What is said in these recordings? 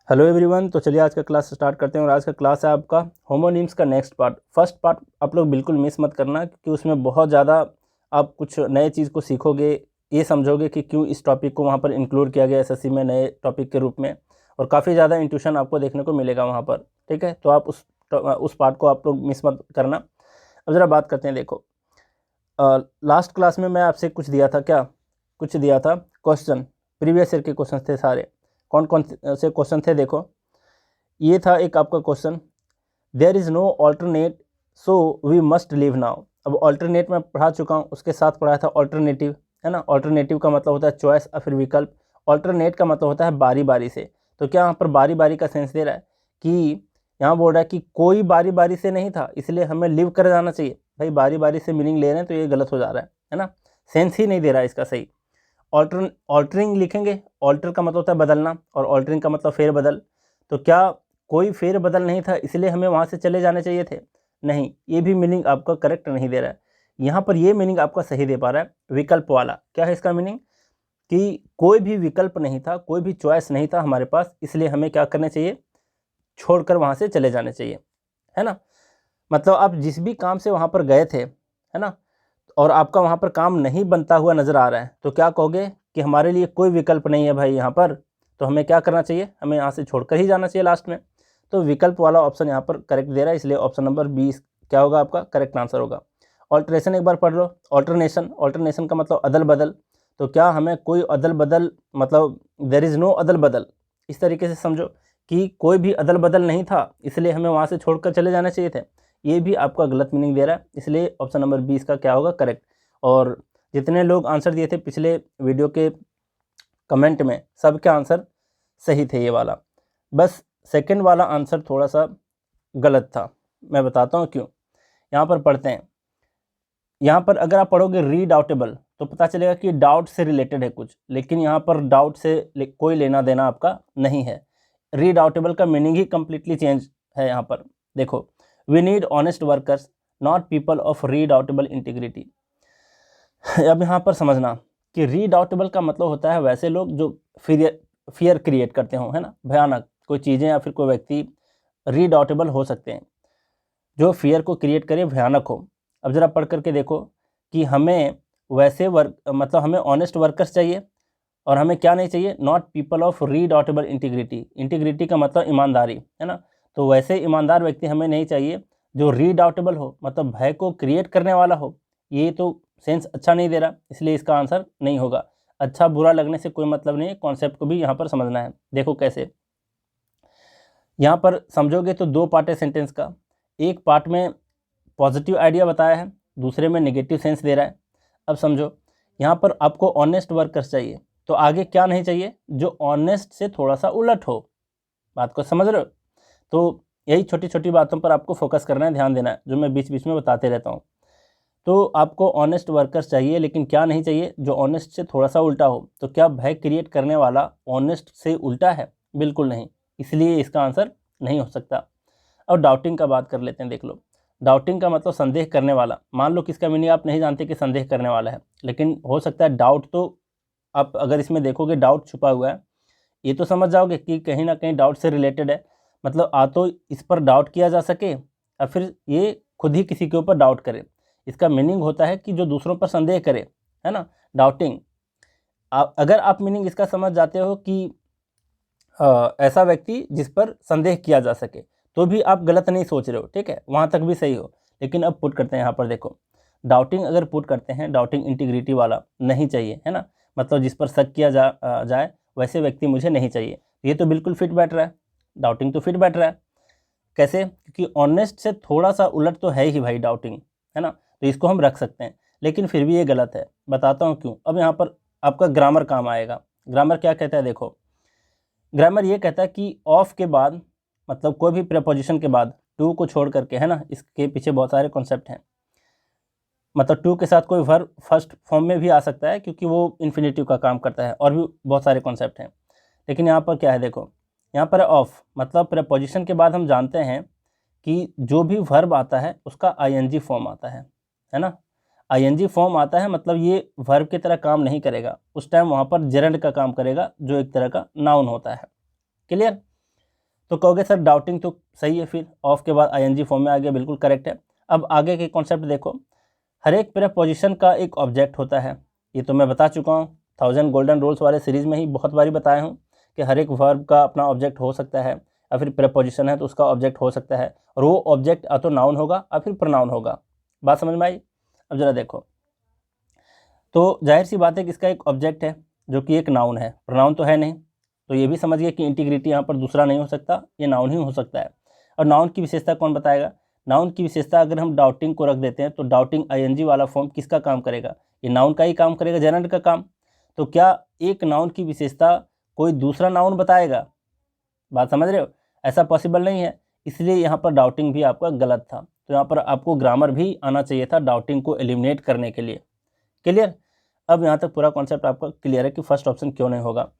Hello everyone. तो चलिए आज का क्लास स्टार्ट करते हैं और आज का क्लास है आपका होमोनिम्स का नेक्स्ट पार्ट। फर्स्ट पार्ट आप लोग बिल्कुल मिस मत करना क्योंकि उसमें बहुत ज़्यादा आप कुछ नए चीज़ को सीखोगे, ये समझोगे कि क्यों इस टॉपिक को वहाँ पर इंक्लूड किया गया एसएससी में नए टॉपिक के रूप में, और काफ़ी ज़्यादा इंट्यूशन आपको देखने को मिलेगा वहाँ पर। ठीक है, तो आप उस पार्ट को आप लोग मिस मत करना। अब ज़रा बात करते हैं। देखो, लास्ट क्लास में मैं आपसे कुछ दिया था, क्या कुछ दिया था? क्वेश्चन, प्रीवियस ईयर के क्वेश्चन थे सारे। कौन कौन से क्वेश्चन थे? देखो, ये था एक आपका question, there is no alternate so we must live now. अब ऑल्टरनेट मैं पढ़ा चुका हूँ, उसके साथ पढ़ाया था ऑल्टरनेटिव, है ना। ऑल्टरनेटिव का मतलब होता है चॉइस और फिर विकल्प। ऑल्टरनेट का मतलब होता है बारी बारी से। तो क्या यहाँ पर बारी बारी का सेंस दे रहा है कि यहाँ बोल रहा है कि कोई बारी बारी से नहीं था इसलिए हमें लिव कर जाना चाहिए। भाई बारी बारी से मीनिंग ले रहे हैं तो ये गलत हो जा रहा है ना। सेंस ही नहीं दे रहा है इसका सही। ऑल्टरिंग लिखेंगे, ऑल्टर का मतलब होता है बदलना और ऑल्टरिंग का मतलब फेर बदल। तो क्या कोई फेर बदल नहीं था इसलिए हमें वहाँ से चले जाने चाहिए थे? नहीं, ये भी मीनिंग आपका करेक्ट नहीं दे रहा है। यहाँ पर ये मीनिंग आपका सही दे पा रहा है विकल्प वाला। क्या है इसका मीनिंग? कि कोई भी विकल्प नहीं था, कोई भी चॉइस नहीं था हमारे पास, इसलिए हमें क्या करना चाहिए? छोड़कर वहाँ से चले जाने चाहिए, है ना। मतलब आप जिस भी काम से वहाँ पर गए थे, है ना, और आपका वहाँ पर काम नहीं बनता हुआ नज़र आ रहा है, तो क्या कहोगे कि हमारे लिए कोई विकल्प नहीं है भाई यहाँ पर, तो हमें क्या करना चाहिए? हमें यहाँ से छोड़कर ही जाना चाहिए लास्ट में। तो विकल्प वाला ऑप्शन यहाँ पर करेक्ट दे रहा है, इसलिए ऑप्शन नंबर 20 क्या होगा आपका करेक्ट आंसर होगा। ऑल्ट्रेशन एक बार पढ़ लो। ऑल्टरनेशन, ऑल्टरनेशन का मतलब अदल बदल। तो क्या हमें कोई अदल बदल, मतलब देयर इज़ नो अदल बदल, इस तरीके से समझो कि कोई भी अदल बदल नहीं था इसलिए हमें वहाँ से छोड़कर चले जाने चाहिए थे। ये भी आपका गलत मीनिंग दे रहा है, इसलिए ऑप्शन नंबर 20 का क्या होगा करेक्ट। और जितने लोग आंसर दिए थे पिछले वीडियो के कमेंट में, सबके आंसर सही थे ये वाला। बस सेकंड वाला आंसर थोड़ा सा गलत था, मैं बताता हूँ क्यों। यहाँ पर पढ़ते हैं। यहाँ पर अगर आप पढ़ोगे रीडाउटेबल तो पता चलेगा कि डाउट से रिलेटेड है कुछ, लेकिन यहाँ पर डाउट से कोई लेना देना आपका नहीं है। रीडाउटेबल का मीनिंग ही कम्प्लीटली चेंज है यहाँ पर। देखो, we need honest workers not people of redoubtable integrity. अब यहाँ पर समझना कि रीडाउटेबल का मतलब होता है वैसे लोग जो फियर क्रिएट करते हो, है ना, भयानक कोई चीज़ें या फिर कोई व्यक्ति रीडाउटेबल हो सकते हैं, जो फियर को क्रिएट करे, भयानक हो। अब ज़रा पढ़ करके देखो कि हमें वैसे मतलब हमें ऑनेस्ट वर्कर्स चाहिए, और हमें क्या नहीं चाहिए? Not people of redoubtable integrity. Integrity का मतलब ईमानदारी, है ना। तो वैसे ईमानदार व्यक्ति हमें नहीं चाहिए जो रीडाउटेबल हो, मतलब भय को क्रिएट करने वाला हो। ये तो सेंस अच्छा नहीं दे रहा, इसलिए इसका आंसर नहीं होगा। अच्छा बुरा लगने से कोई मतलब नहीं है, कॉन्सेप्ट को भी यहाँ पर समझना है। देखो कैसे, यहाँ पर समझोगे तो दो पार्ट है सेंटेंस का। एक पार्ट में पॉजिटिव आइडिया बताया है, दूसरे में नेगेटिव सेंस दे रहा है। अब समझो, यहाँ पर आपको ऑनेस्ट वर्कर्स चाहिए, तो आगे क्या नहीं चाहिए? जो ऑनेस्ट से थोड़ा सा उलट हो। बात को समझ रहे हो? तो यही छोटी छोटी बातों पर आपको फोकस करना है, ध्यान देना है, जो मैं बीच बीच में बताते रहता हूँ। तो आपको ऑनेस्ट वर्कर्स चाहिए, लेकिन क्या नहीं चाहिए? जो ऑनेस्ट से थोड़ा सा उल्टा हो। तो क्या भय क्रिएट करने वाला ऑनेस्ट से उल्टा है? बिल्कुल नहीं, इसलिए इसका आंसर नहीं हो सकता। अब डाउटिंग का बात कर लेते हैं। देख लो, डाउटिंग का मतलब संदेह करने वाला। मान लो किसका मीनिंग आप नहीं जानते कि संदेह करने वाला है, लेकिन हो सकता है डाउट, तो आप अगर इसमें देखोगे डाउट छुपा हुआ है, ये तो समझ जाओगे कि कहीं ना कहीं डाउट से रिलेटेड है। मतलब तो इस पर डाउट किया जा सके या फिर ये खुद ही किसी के ऊपर डाउट करे। इसका मीनिंग होता है कि जो दूसरों पर संदेह करे, है ना, डाउटिंग। अगर आप मीनिंग इसका समझ जाते हो कि ऐसा व्यक्ति जिस पर संदेह किया जा सके, तो भी आप गलत नहीं सोच रहे हो, ठीक है, वहाँ तक भी सही हो। लेकिन अब पुट करते हैं यहाँ पर। देखो, डाउटिंग अगर पुट करते हैं, डाउटिंग इंटीग्रिटी वाला नहीं चाहिए, है ना, मतलब जिस पर शक किया जाए वैसे व्यक्ति मुझे नहीं चाहिए। ये तो बिल्कुल फिट बैठ रहा है, डाउटिंग तो फिट बैठ रहा है। कैसे? क्योंकि ऑनेस्ट से थोड़ा सा उलट तो है ही भाई डाउटिंग, है ना, तो इसको हम रख सकते हैं। लेकिन फिर भी ये गलत है, बताता हूँ क्यों। अब यहाँ पर आपका ग्रामर काम आएगा। ग्रामर क्या कहता है? देखो, ग्रामर ये कहता है कि ऑफ के बाद, मतलब कोई भी प्रीपोजिशन के बाद टू को छोड़ करके, है ना, इसके पीछे बहुत सारे कॉन्सेप्ट हैं। मतलब टू के साथ कोई वर्ब फर्स्ट फॉर्म में भी आ सकता है क्योंकि वो इन्फिनेटिव का काम करता है, और भी बहुत सारे कॉन्सेप्ट हैं। लेकिन यहाँ पर क्या है? देखो, यहाँ पर ऑफ मतलब प्रीपोजिशन के बाद हम जानते हैं कि जो भी वर्ब आता है उसका आईएनजी फॉर्म आता है ना। आईएनजी फॉर्म आता है मतलब ये वर्ब की तरह काम नहीं करेगा, उस टाइम वहाँ पर जेरंड का काम करेगा, जो एक तरह का नाउन होता है। क्लियर? तो कहोगे सर डाउटिंग तो सही है, फिर ऑफ के बाद आईएनजी फॉर्म में आ गया, बिल्कुल करेक्ट है। अब आगे के कॉन्सेप्ट देखो, हर एक प्रीपोजिशन का एक ऑब्जेक्ट होता है। ये तो मैं बता चुका हूँ, 1000 गोल्डन रूल्स वाले सीरीज़ में ही बहुत बारी बताया हूँ कि हर एक वर्ब का अपना ऑब्जेक्ट हो सकता है, या फिर प्रीपोजिशन है तो उसका ऑब्जेक्ट हो सकता है, और वो ऑब्जेक्ट या तो नाउन होगा या फिर प्रोनाउन होगा। बात समझ में आई? अब जरा देखो, तो जाहिर सी बात है कि इसका एक ऑब्जेक्ट है जो कि एक नाउन है, प्रोनाउन तो है नहीं, तो ये भी समझिए कि इंटीग्रिटी यहाँ पर दूसरा नहीं हो सकता, ये नाउन ही हो सकता है। और नाउन की विशेषता कौन बताएगा? नाउन की विशेषता अगर हम डाउटिंग को रख देते हैं तो डाउटिंग आईएनजी वाला फॉर्म किसका काम करेगा? ये नाउन का ही काम करेगा, जेनर का काम। तो क्या एक नाउन की विशेषता कोई दूसरा नाउन बताएगा? बात समझ रहे हो? ऐसा पॉसिबल नहीं है, इसलिए यहाँ पर डाउटिंग भी आपका गलत था। तो यहाँ पर आपको ग्रामर भी आना चाहिए था डाउटिंग को एलिमिनेट करने के लिए। क्लियर? अब यहाँ तक पूरा कॉन्सेप्ट आपका क्लियर है कि फर्स्ट ऑप्शन क्यों नहीं होगा।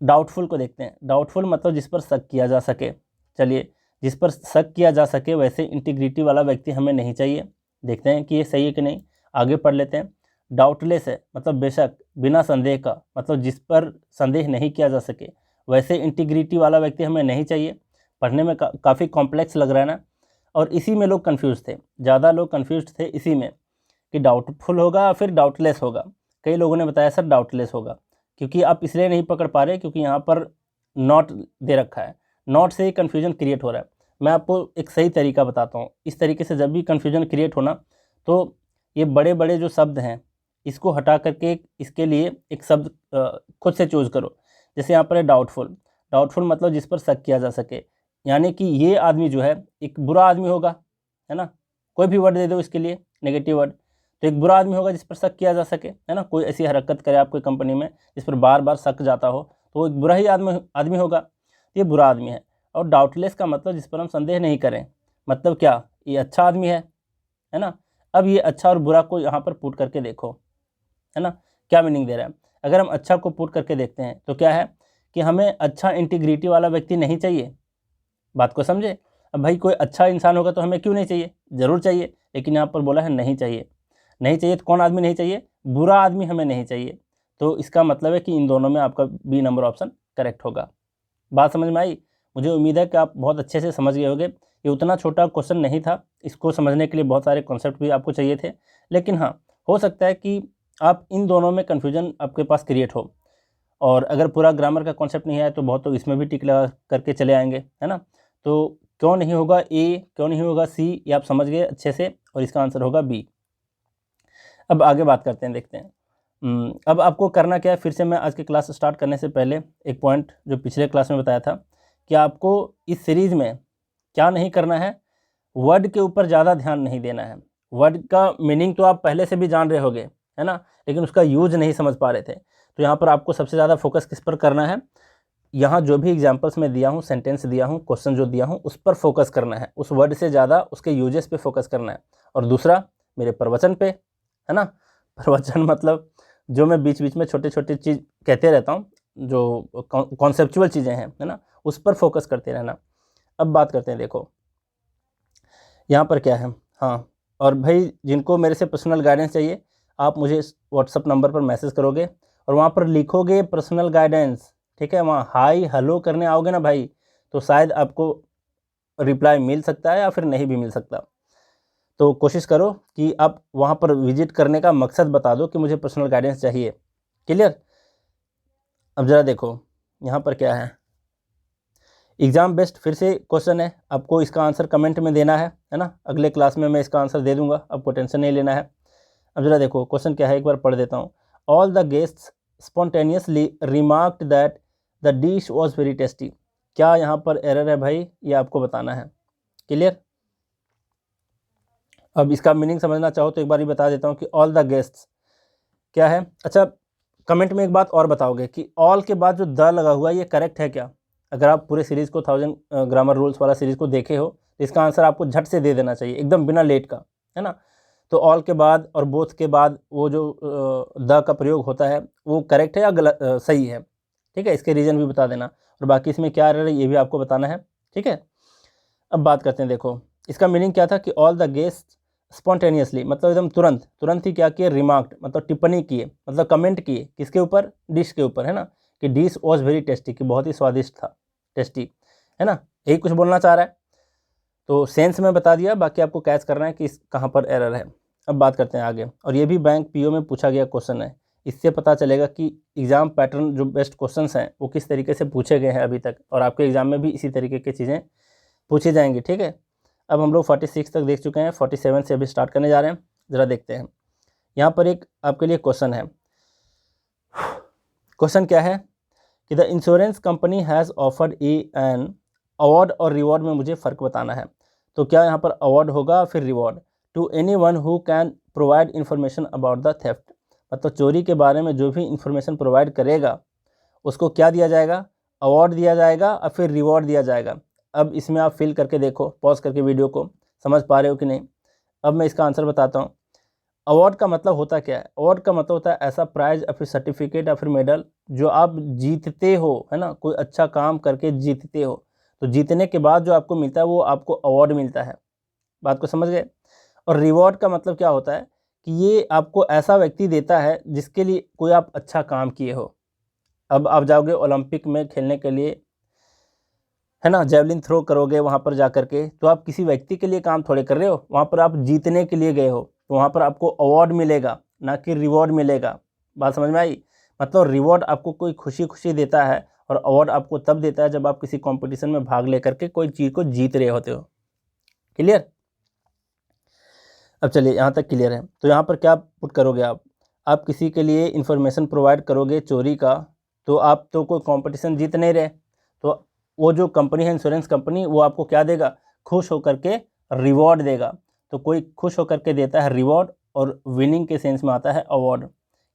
डाउटफुल को देखते हैं। डाउटफुल मतलब जिस पर शक किया जा सके। चलिए, जिस पर शक किया जा सके वैसे इंटीग्रिटी वाला व्यक्ति हमें नहीं चाहिए। देखते हैं कि ये सही है कि नहीं, आगे पढ़ लेते हैं। डाउटलेस है मतलब बेशक, बिना संदेह का, मतलब जिस पर संदेह नहीं किया जा सके, वैसे इंटीग्रिटी वाला व्यक्ति हमें नहीं चाहिए। पढ़ने में काफ़ी कॉम्प्लेक्स लग रहा है ना, और इसी में लोग कन्फ्यूज थे, ज़्यादा लोग कन्फ्यूज थे इसी में कि डाउटफुल होगा या फिर डाउटलेस होगा। कई लोगों ने बताया सर डाउटलेस होगा, क्योंकि आप इसलिए नहीं पकड़ पा रहे क्योंकि यहाँ पर नॉट दे रखा है, नॉट से ही कन्फ्यूजन क्रिएट हो रहा है। मैं आपको एक सही तरीका बताता हूँ। इस तरीके से जब भी कन्फ्यूजन क्रिएट होना, तो ये बड़े बड़े जो शब्द हैं इसको हटा करके इसके लिए एक शब्द खुद से चूज़ करो। जैसे यहाँ पर है डाउटफुल। डाउटफुल मतलब जिस पर शक किया जा सके, यानी कि ये आदमी जो है एक बुरा आदमी होगा, है ना। कोई भी वर्ड दे दो इसके लिए, नेगेटिव वर्ड, तो एक बुरा आदमी होगा जिस पर शक किया जा सके, है ना। कोई ऐसी हरकत करे आपकी कंपनी में जिस पर बार बार शक जाता हो, तो वो एक बुरा ही आदमी होगा, ये बुरा आदमी है। और डाउटलेस का मतलब जिस पर हम संदेह नहीं करें, मतलब क्या, ये अच्छा आदमी है ना। अब ये अच्छा और बुरा को यहाँ पर पुट करके देखो, है ना, क्या मीनिंग दे रहा है। अगर हम अच्छा को पुट करके देखते हैं तो क्या है कि हमें अच्छा इंटीग्रिटी वाला व्यक्ति नहीं चाहिए। बात को समझे। अब भाई कोई अच्छा इंसान होगा तो हमें क्यों नहीं चाहिए, ज़रूर चाहिए, लेकिन यहाँ पर बोला है नहीं चाहिए। नहीं चाहिए तो कौन आदमी नहीं चाहिए? बुरा आदमी हमें नहीं चाहिए। तो इसका मतलब है कि इन दोनों में आपका बी नंबर ऑप्शन करेक्ट होगा। बात समझ में आई? मुझे उम्मीद है कि आप बहुत अच्छे से समझ गए होंगे। ये उतना छोटा क्वेश्चन नहीं था, इसको समझने के लिए बहुत सारे कॉन्सेप्ट भी आपको चाहिए थे, लेकिन हाँ, हो सकता है कि आप इन दोनों में कन्फ्यूजन आपके पास क्रिएट हो, और अगर पूरा ग्रामर का कॉन्सेप्ट नहीं आया तो बहुत लोग इसमें भी टिक लगा करके चले आएंगे, है ना। तो क्यों नहीं होगा ए, क्यों नहीं होगा सी, ये आप समझ गए अच्छे से, और इसका आंसर होगा बी। अब आगे बात करते हैं, देखते हैं। अब आपको करना क्या है, फिर से मैं आज की क्लास स्टार्ट करने से पहले एक पॉइंट जो पिछले क्लास में बताया था कि आपको इस सीरीज़ में क्या नहीं करना है, वर्ड के ऊपर ज़्यादा ध्यान नहीं देना है। वर्ड का मीनिंग तो आप पहले से भी जान रहे होंगे, है ना, लेकिन उसका यूज नहीं समझ पा रहे थे। तो यहाँ पर आपको सबसे ज़्यादा फोकस किस पर करना है, यहाँ जो भी एग्जाम्पल्स मैं दिया हूँ, सेंटेंस दिया हूँ, क्वेश्चन जो दिया हूँ, उस पर फोकस करना है, उस वर्ड से ज़्यादा उसके यूजेस पे फोकस करना है। और दूसरा मेरे प्रवचन पे, है ना। प्रवचन मतलब जो मैं बीच बीच में छोटे छोटे चीज़ कहते रहता हूँ, जो कॉन्सेप्चुअल चीज़ें हैं, है ना, उस पर फोकस करते रहना। अब बात करते हैं, देखो यहाँ पर क्या है। हाँ, और भाई जिनको मेरे से पर्सनल गाइडेंस चाहिए, आप मुझे व्हाट्सअप नंबर पर मैसेज करोगे और वहाँ पर लिखोगे पर्सनल गाइडेंस, ठीक है। वहाँ हाई हेलो करने आओगे ना भाई, तो शायद आपको रिप्लाई मिल सकता है या फिर नहीं भी मिल सकता। तो कोशिश करो कि आप वहाँ पर विजिट करने का मकसद बता दो कि मुझे पर्सनल गाइडेंस चाहिए। क्लियर? अब ज़रा देखो यहाँ पर क्या है, एग्ज़ाम बेस्ड फिर से क्वेश्चन है, आपको इसका आंसर कमेंट में देना है ना। अगले क्लास में मैं इसका आंसर दे दूंगा, आपको टेंशन नहीं लेना है। अब ज़रा देखो क्वेश्चन क्या है, एक बार पढ़ देता हूँ। All the guests spontaneously remarked that the dish was very tasty. क्या यहाँ पर एरर है भाई, ये आपको बताना है। क्लियर? अब इसका मीनिंग समझना चाहो तो एक बार ही बता देता हूँ कि ऑल द गेस्ट्स क्या है। अच्छा, कमेंट में एक बात और बताओगे कि ऑल के बाद जो द लगा हुआ है ये करेक्ट है क्या? अगर आप पूरे सीरीज़ को 1000 ग्रामर रूल्स वाला सीरीज़ को देखे हो तो इसका आंसर आपको झट से दे देना चाहिए, एकदम बिना लेट का, है ना। तो ऑल के बाद और बोथ के बाद वो जो द का प्रयोग होता है वो करेक्ट है या गलत, सही है, ठीक है। इसके रीज़न भी बता देना, और बाकी इसमें क्या एरर है ये भी आपको बताना है, ठीक है। अब बात करते हैं, देखो इसका मीनिंग क्या था कि ऑल द गेस्ट स्पॉन्टेनियसली मतलब एकदम तुरंत ही क्या किए, रिमार्क्ड मतलब टिप्पणी किए, मतलब कमेंट किए, किसके ऊपर? डिश के ऊपर, है ना, कि डिश वॉज वेरी टेस्टी, कि बहुत ही स्वादिष्ट था, टेस्टी। है ना, यही कुछ बोलना चाह रहा है। तो सेंस में बता दिया, बाकी आपको कैच करना है कि कहाँ पर एरर है। अब बात करते हैं आगे, और ये भी बैंक पीओ में पूछा गया क्वेश्चन है। इससे पता चलेगा कि एग्ज़ाम पैटर्न जो बेस्ट क्वेश्चंस हैं वो किस तरीके से पूछे गए हैं अभी तक, और आपके एग्ज़ाम में भी इसी तरीके की चीज़ें पूछी जाएंगी। ठीक है, अब हम लोग 46 तक देख चुके हैं, 47 से अभी स्टार्ट करने जा रहे हैं। ज़रा देखते हैं, यहाँ पर एक आपके लिए क्वेश्चन है। क्वेश्चन क्या है कि the insurance company has offered an award और रिवॉर्ड में मुझे फ़र्क बताना है। तो क्या यहाँ पर अवार्ड होगा फिर reward, to any one who can provide information about the theft, मतलब चोरी के बारे में जो भी इंफॉर्मेशन प्रोवाइड करेगा उसको क्या दिया जाएगा, अवार्ड दिया जाएगा और फिर रिवॉर्ड दिया जाएगा। अब इसमें आप फिल करके देखो, पॉज करके वीडियो को, समझ पा रहे हो कि नहीं। अब मैं इसका आंसर बताता हूँ। अवार्ड का मतलब होता क्या है, अवार्ड का मतलब होता है ऐसा प्राइज या फिर सर्टिफिकेट या फिर मेडल जो आप जीतते हो, है ना, कोई अच्छा काम करके जीतते हो, तो जीतने के बाद जो आपको मिलता है वो आपको अवार्ड मिलता है। बात को समझ गए। और रिवॉर्ड का मतलब क्या होता है कि ये आपको ऐसा व्यक्ति देता है जिसके लिए कोई आप अच्छा काम किए हो। अब आप जाओगे ओलंपिक में खेलने के लिए, है ना, जेवलिन थ्रो करोगे वहाँ पर जा कर के, तो आप किसी व्यक्ति के लिए काम थोड़े कर रहे हो, वहाँ पर आप जीतने के लिए गए हो, तो वहाँ पर आपको अवार्ड मिलेगा ना कि रिवॉर्ड मिलेगा। बात समझ में आई। मतलब रिवॉर्ड आपको कोई खुशी खुशी देता है और अवार्ड आपको तब देता है जब आप किसी कंपटीशन में भाग लेकर के कोई चीज़ को जीत रहे होते हो। क्लियर। अब चलिए यहाँ तक क्लियर है। तो यहाँ पर क्या पुट करोगे आप किसी के लिए इन्फॉर्मेशन प्रोवाइड करोगे चोरी का, तो आप तो कोई कंपटीशन जीत नहीं रहे, तो वो जो कंपनी है इंश्योरेंस कंपनी, वो आपको क्या देगा, खुश होकर के रिवॉर्ड देगा। तो कोई खुश होकर के देता है रिवॉर्ड, और विनिंग के सेंस में आता है अवार्ड।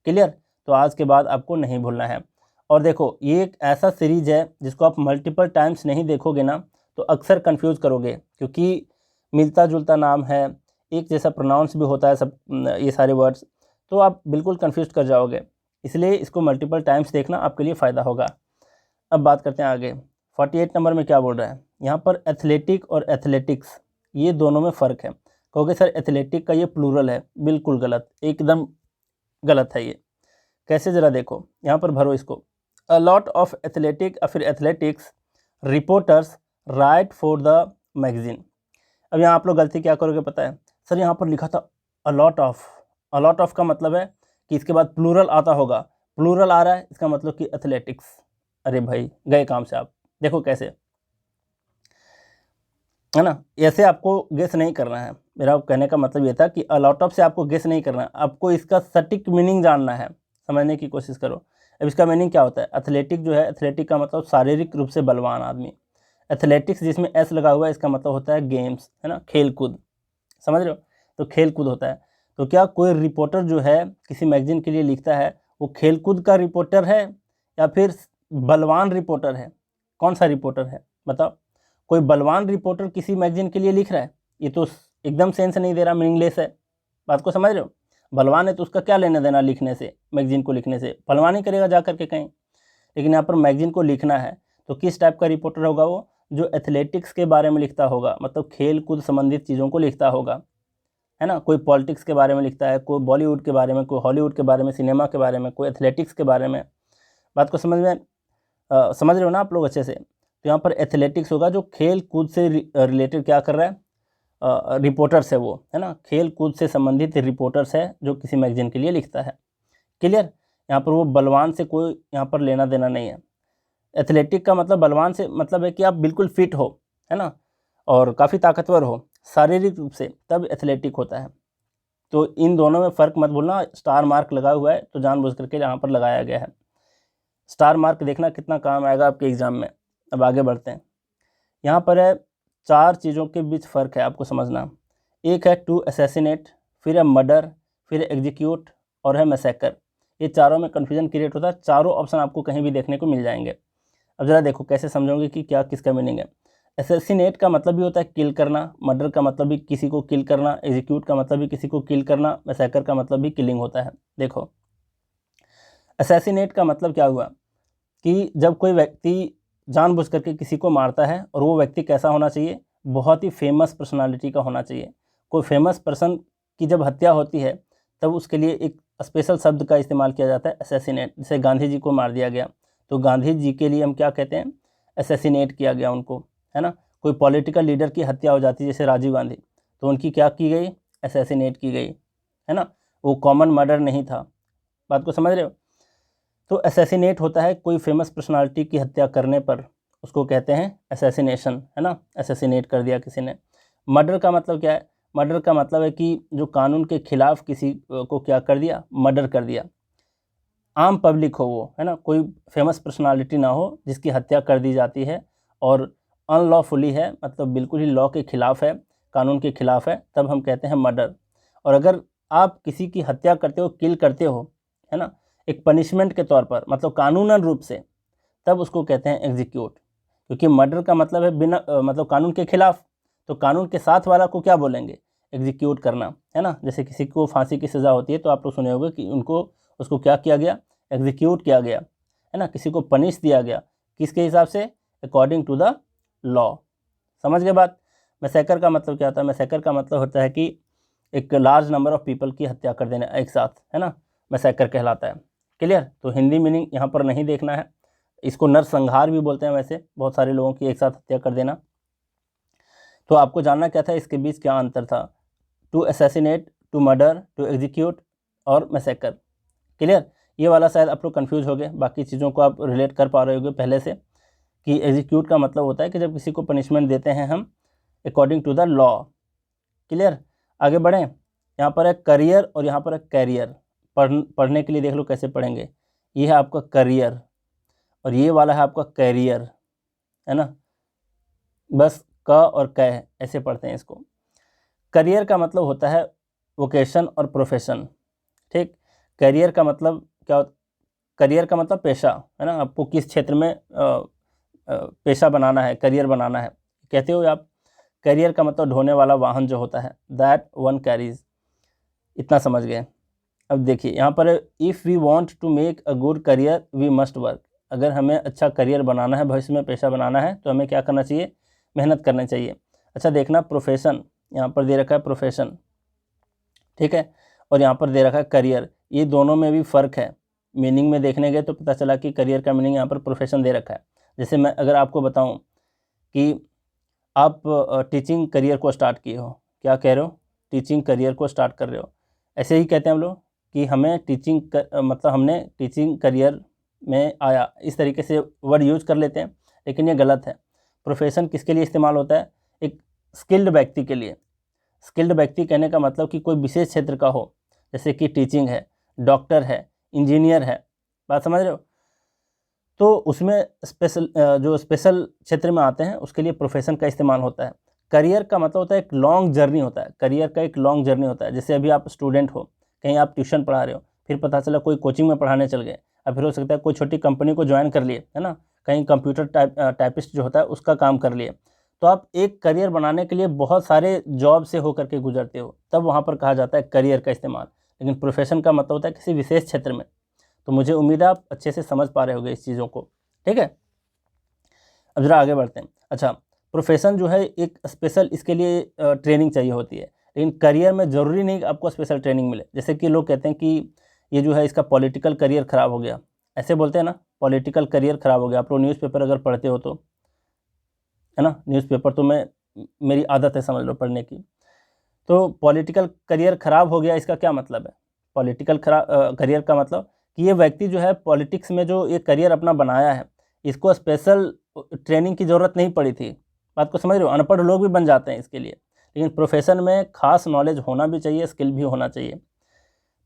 क्लियर। तो आज के बाद आपको नहीं भूलना है। और देखो, ये एक ऐसा सीरीज है जिसको आप मल्टीपल टाइम्स नहीं देखोगे ना तो अक्सर कंफ्यूज करोगे, क्योंकि मिलता जुलता नाम है, एक जैसा प्रोनाउंस भी होता है सब ये सारे वर्ड्स, तो आप बिल्कुल कंफ्यूज कर जाओगे। इसलिए इसको मल्टीपल टाइम्स देखना आपके लिए फ़ायदा होगा। अब बात करते हैं आगे। 48 नंबर में क्या बोल रहा है यहाँ पर, एथलेटिक और एथलेटिक्स ये दोनों में फ़र्क है। कहोगे सर एथलेटिक का ये प्लूरल है, बिल्कुल गलत, एकदम गलत है ये। कैसे, ज़रा देखो, यहाँ पर भरो इसको। अ लॉट ऑफ एथलेटिक या फिर athletics reporters right for the magazine. अब यहाँ आप लोग गलती क्या करोगे पता है, सर यहाँ पर लिखा था अलॉट ऑफ। अलॉट ऑफ का मतलब है कि इसके बाद प्लूरल आता होगा, प्लूरल आ रहा है इसका मतलब कि एथलेटिक्स। अरे भाई गए काम से आप। देखो कैसे, है ना, ऐसे आपको गेस नहीं करना है। मेरा कहने का मतलब ये था कि अलॉट ऑफ से आपको गेस नहीं करना है, आपको इसका सटीक मीनिंग जानना है, समझने की कोशिश करो। अब इसका मीनिंग क्या होता है, एथलेटिक जो है, एथलेटिक का मतलब शारीरिक रूप से बलवान आदमी। एथलेटिक्स जिसमें एस लगा हुआ है इसका मतलब होता है गेम्स, है ना, खेल कूद, समझ रहे हो, तो खेल कूद होता है। तो क्या कोई रिपोर्टर जो है किसी मैगजीन के लिए लिखता है वो खेल कूद का रिपोर्टर है या फिर बलवान रिपोर्टर है, कौन सा रिपोर्टर है बताओ। कोई बलवान रिपोर्टर किसी मैगजीन के लिए लिख रहा है, ये तो एकदम सेंस नहीं दे रहा, मीनिंगलेस है। बात को समझ रहे हो। बलवान है तो उसका क्या लेना देना लिखने से, मैगजीन को लिखने से, बलवान ही करेगा जा करके कहीं। लेकिन यहाँ पर मैगजीन को लिखना है तो किस टाइप का रिपोर्टर होगा वो, जो एथलेटिक्स के बारे में लिखता होगा, मतलब खेल कूद संबंधित चीज़ों को लिखता होगा, है ना। कोई पॉलिटिक्स के बारे में लिखता है, कोई बॉलीवुड के बारे में, कोई हॉलीवुड के बारे में, सिनेमा के बारे में, कोई एथलेटिक्स के बारे में। बात को समझ में समझ रहे हो ना आप लोग अच्छे से। तो यहाँ पर एथलेटिक्स होगा जो खेल कूद से रिलेटेड क्या कर रहा है, रिपोर्टर्स है वो, है ना, खेल कूद से संबंधित रिपोर्टर्स है जो किसी मैगजीन के लिए लिखता है। क्लियर। यहाँ पर वो बलवान से कोई यहाँ पर लेना देना नहीं है। एथलेटिक का मतलब बलवान से मतलब है कि आप बिल्कुल फिट हो, है ना, और काफ़ी ताकतवर हो शारीरिक रूप से, तब एथलेटिक होता है। तो इन दोनों में फ़र्क मत भूलना। स्टार मार्क लगा हुआ है तो जानबूझ करके यहाँ पर लगाया गया है। स्टार मार्क देखना कितना काम आएगा आपके एग्ज़ाम में। अब आगे बढ़ते हैं। यहाँ पर है 4 चीज़ों के बीच फ़र्क है आपको समझना। एक है टू असैसिनेट, फिर है मर्डर, फिर है एग्जीक्यूट और है मैसेकर। ये चारों में कन्फ्यूजन क्रिएट होता है। चारों ऑप्शन आपको कहीं भी देखने को मिल जाएंगे। अब ज़रा देखो कैसे समझोगे कि क्या किसका मीनिंग है। असैसिनेट का मतलब भी होता है किल करना, मर्डर का मतलब भी किसी को किल करना, एग्जीक्यूट का मतलब भी किसी को किल करना, मैसेकर का मतलब भी किलिंग होता है। देखो असैसिनेट का मतलब क्या हुआ कि जब कोई व्यक्ति जानबूझ करके किसी को मारता है, और वो व्यक्ति कैसा होना चाहिए, बहुत ही फेमस पर्सनालिटी का होना चाहिए। कोई फेमस पर्सन की जब हत्या होती है तब उसके लिए एक स्पेशल शब्द का इस्तेमाल किया जाता है असैसिनेट। जैसे गांधी जी को मार दिया गया तो गांधी जी के लिए हम क्या कहते हैं, असैसिनेट किया गया उनको, है ना। कोई पॉलिटिकल लीडर की हत्या हो जाती है जैसे राजीव गांधी, तो उनकी क्या की गई, असैसिनेट की गई, है ना। वो कॉमन मर्डर नहीं था, बात को समझ रहे हो। तो असैसिनेट होता है कोई फेमस पर्सनालिटी की हत्या करने पर, उसको कहते हैं असैसिनेशन, है ना, असैसिनेट कर दिया किसी ने। मर्डर का मतलब क्या है, मर्डर का मतलब है कि जो कानून के खिलाफ किसी को क्या कर दिया, मर्डर कर दिया। आम पब्लिक हो वो, है ना, कोई फेमस पर्सनालिटी ना हो जिसकी हत्या कर दी जाती है और अनलॉफुली है, मतलब बिल्कुल ही लॉ के खिलाफ है, कानून के खिलाफ है, तब हम कहते हैं मर्डर। और अगर आप किसी की हत्या करते हो, किल करते हो, है ना, एक पनिशमेंट के तौर पर, मतलब कानूनन रूप से, तब उसको कहते हैं एग्जीक्यूट। क्योंकि मर्डर का मतलब है बिना मतलब कानून के खिलाफ, तो कानून के साथ वाला को क्या बोलेंगे, एग्जीक्यूट करना, है ना। जैसे किसी को फांसी की सज़ा होती है तो आप लोग सुने होंगे कि उसको क्या किया गया, एग्जीक्यूट किया गया, है ना, किसी को पनिश दिया गया, किसके हिसाब से, अकॉर्डिंग टू द लॉ। समझ गए बात। मैसेकर का मतलब क्या होता है, मैसेकर का मतलब होता है कि एक लार्ज नंबर ऑफ पीपल की हत्या कर देना एक साथ, है ना, मैसेकर कहलाता है। क्लियर। तो हिंदी मीनिंग यहाँ पर नहीं देखना है, इसको नरसंहार भी बोलते हैं वैसे, बहुत सारे लोगों की एक साथ हत्या कर देना। तो आपको जानना क्या था, इसके बीच क्या अंतर था, to assassinate, to murder, to execute और मैसेकर। क्लियर। ये वाला शायद आप लोग कन्फ्यूज हो गए, बाकी चीज़ों को आप रिलेट कर पा रहे होगे पहले से, कि एग्जीक्यूट का मतलब होता है कि जब किसी को पनिशमेंट देते हैं हम according to the law. Clear. आगे बढ़ें। यहाँ पर है करियर और यहाँ पर है कैरियर। पढ़ने के लिए देख लो कैसे पढ़ेंगे। ये है आपका करियर और ये वाला है आपका कैरियर, है ना, बस क और कै ऐसे पढ़ते हैं इसको। करियर का मतलब होता है वोकेशन और प्रोफेशन, ठीक। करियर का मतलब क्या होता, करियर का मतलब पेशा, है ना, आपको किस क्षेत्र में पेशा बनाना है, करियर बनाना है, कहते हो आप। करियर का मतलब ढोने वाला वाहन जो होता है, दैट वन कैरीज। इतना समझ गए। अब देखिए यहाँ पर, if we want to make a good career we must work. अगर हमें अच्छा करियर बनाना है, भविष्य में पेशा बनाना है, तो हमें क्या करना चाहिए, मेहनत करनी चाहिए। अच्छा देखना, प्रोफेशन यहाँ पर दे रखा है, प्रोफेशन, ठीक है, और यहाँ पर दे रखा है करियर। ये दोनों में भी फ़र्क है। मीनिंग में देखने गए तो पता चला कि करियर का मीनिंग यहाँ पर प्रोफेशन दे रखा है। जैसे मैं अगर आपको बताऊँ कि आप टीचिंग करियर को स्टार्ट किए हो, क्या कह रहे हो, टीचिंग करियर को स्टार्ट कर रहे हो, ऐसे ही कहते हैं हम लोग कि हमें मतलब हमने टीचिंग करियर में आया, इस तरीके से वर्ड यूज कर लेते हैं, लेकिन ये गलत है। प्रोफेशन किसके लिए इस्तेमाल होता है, एक स्किल्ड व्यक्ति के लिए। स्किल्ड व्यक्ति कहने का मतलब कि कोई विशेष क्षेत्र का हो, जैसे कि टीचिंग है, डॉक्टर है, इंजीनियर है, बात समझ रहे हो। तो उसमें जो स्पेशल क्षेत्र में आते हैं उसके लिए प्रोफेशन का इस्तेमाल होता है। करियर का मतलब होता है एक लॉन्ग जर्नी होता है, करियर का एक लॉन्ग जर्नी होता है। जैसे अभी आप स्टूडेंट हो, कहीं आप ट्यूशन पढ़ा रहे हो, फिर पता चला कोई कोचिंग में पढ़ाने चल गए, और फिर हो सकता है कोई छोटी कंपनी को ज्वाइन कर लिए, है ना, कहीं कंप्यूटर टाइपिस्ट जो होता है उसका काम कर लिए। तो आप एक करियर बनाने के लिए बहुत सारे जॉब से होकर के गुजरते हो, तब वहाँ पर कहा जाता है करियर का इस्तेमाल। लेकिन प्रोफेशन का मतलब होता है किसी विशेष क्षेत्र में। तो मुझे उम्मीद है आप अच्छे से समझ पा रहे होंगे इस चीज़ों को, ठीक है। अब जरा आगे बढ़ते हैं। अच्छा, प्रोफेशन जो है एक स्पेशल, इसके लिए ट्रेनिंग चाहिए होती है, लेकिन करियर में ज़रूरी नहीं कि आपको स्पेशल ट्रेनिंग मिले। जैसे कि लोग कहते हैं कि ये जो है इसका पॉलिटिकल करियर ख़राब हो गया, ऐसे बोलते हैं ना, पॉलिटिकल करियर ख़राब हो गया। आप लोग न्यूज़पेपर अगर पढ़ते हो तो, है ना, न्यूज़पेपर तो मेरी आदत है समझ लो पढ़ने की। तो पॉलिटिकल करियर ख़राब हो गया, इसका क्या मतलब है, पॉलिटिकल करियर का मतलब कि ये व्यक्ति जो है पॉलिटिक्स में जो ये करियर अपना बनाया है, इसको स्पेशल ट्रेनिंग की ज़रूरत नहीं पड़ी थी। बात को समझ रहे हो, अनपढ़ लोग भी बन जाते हैं इसके लिए, लेकिन प्रोफेशन में खास नॉलेज होना भी चाहिए, स्किल भी होना चाहिए।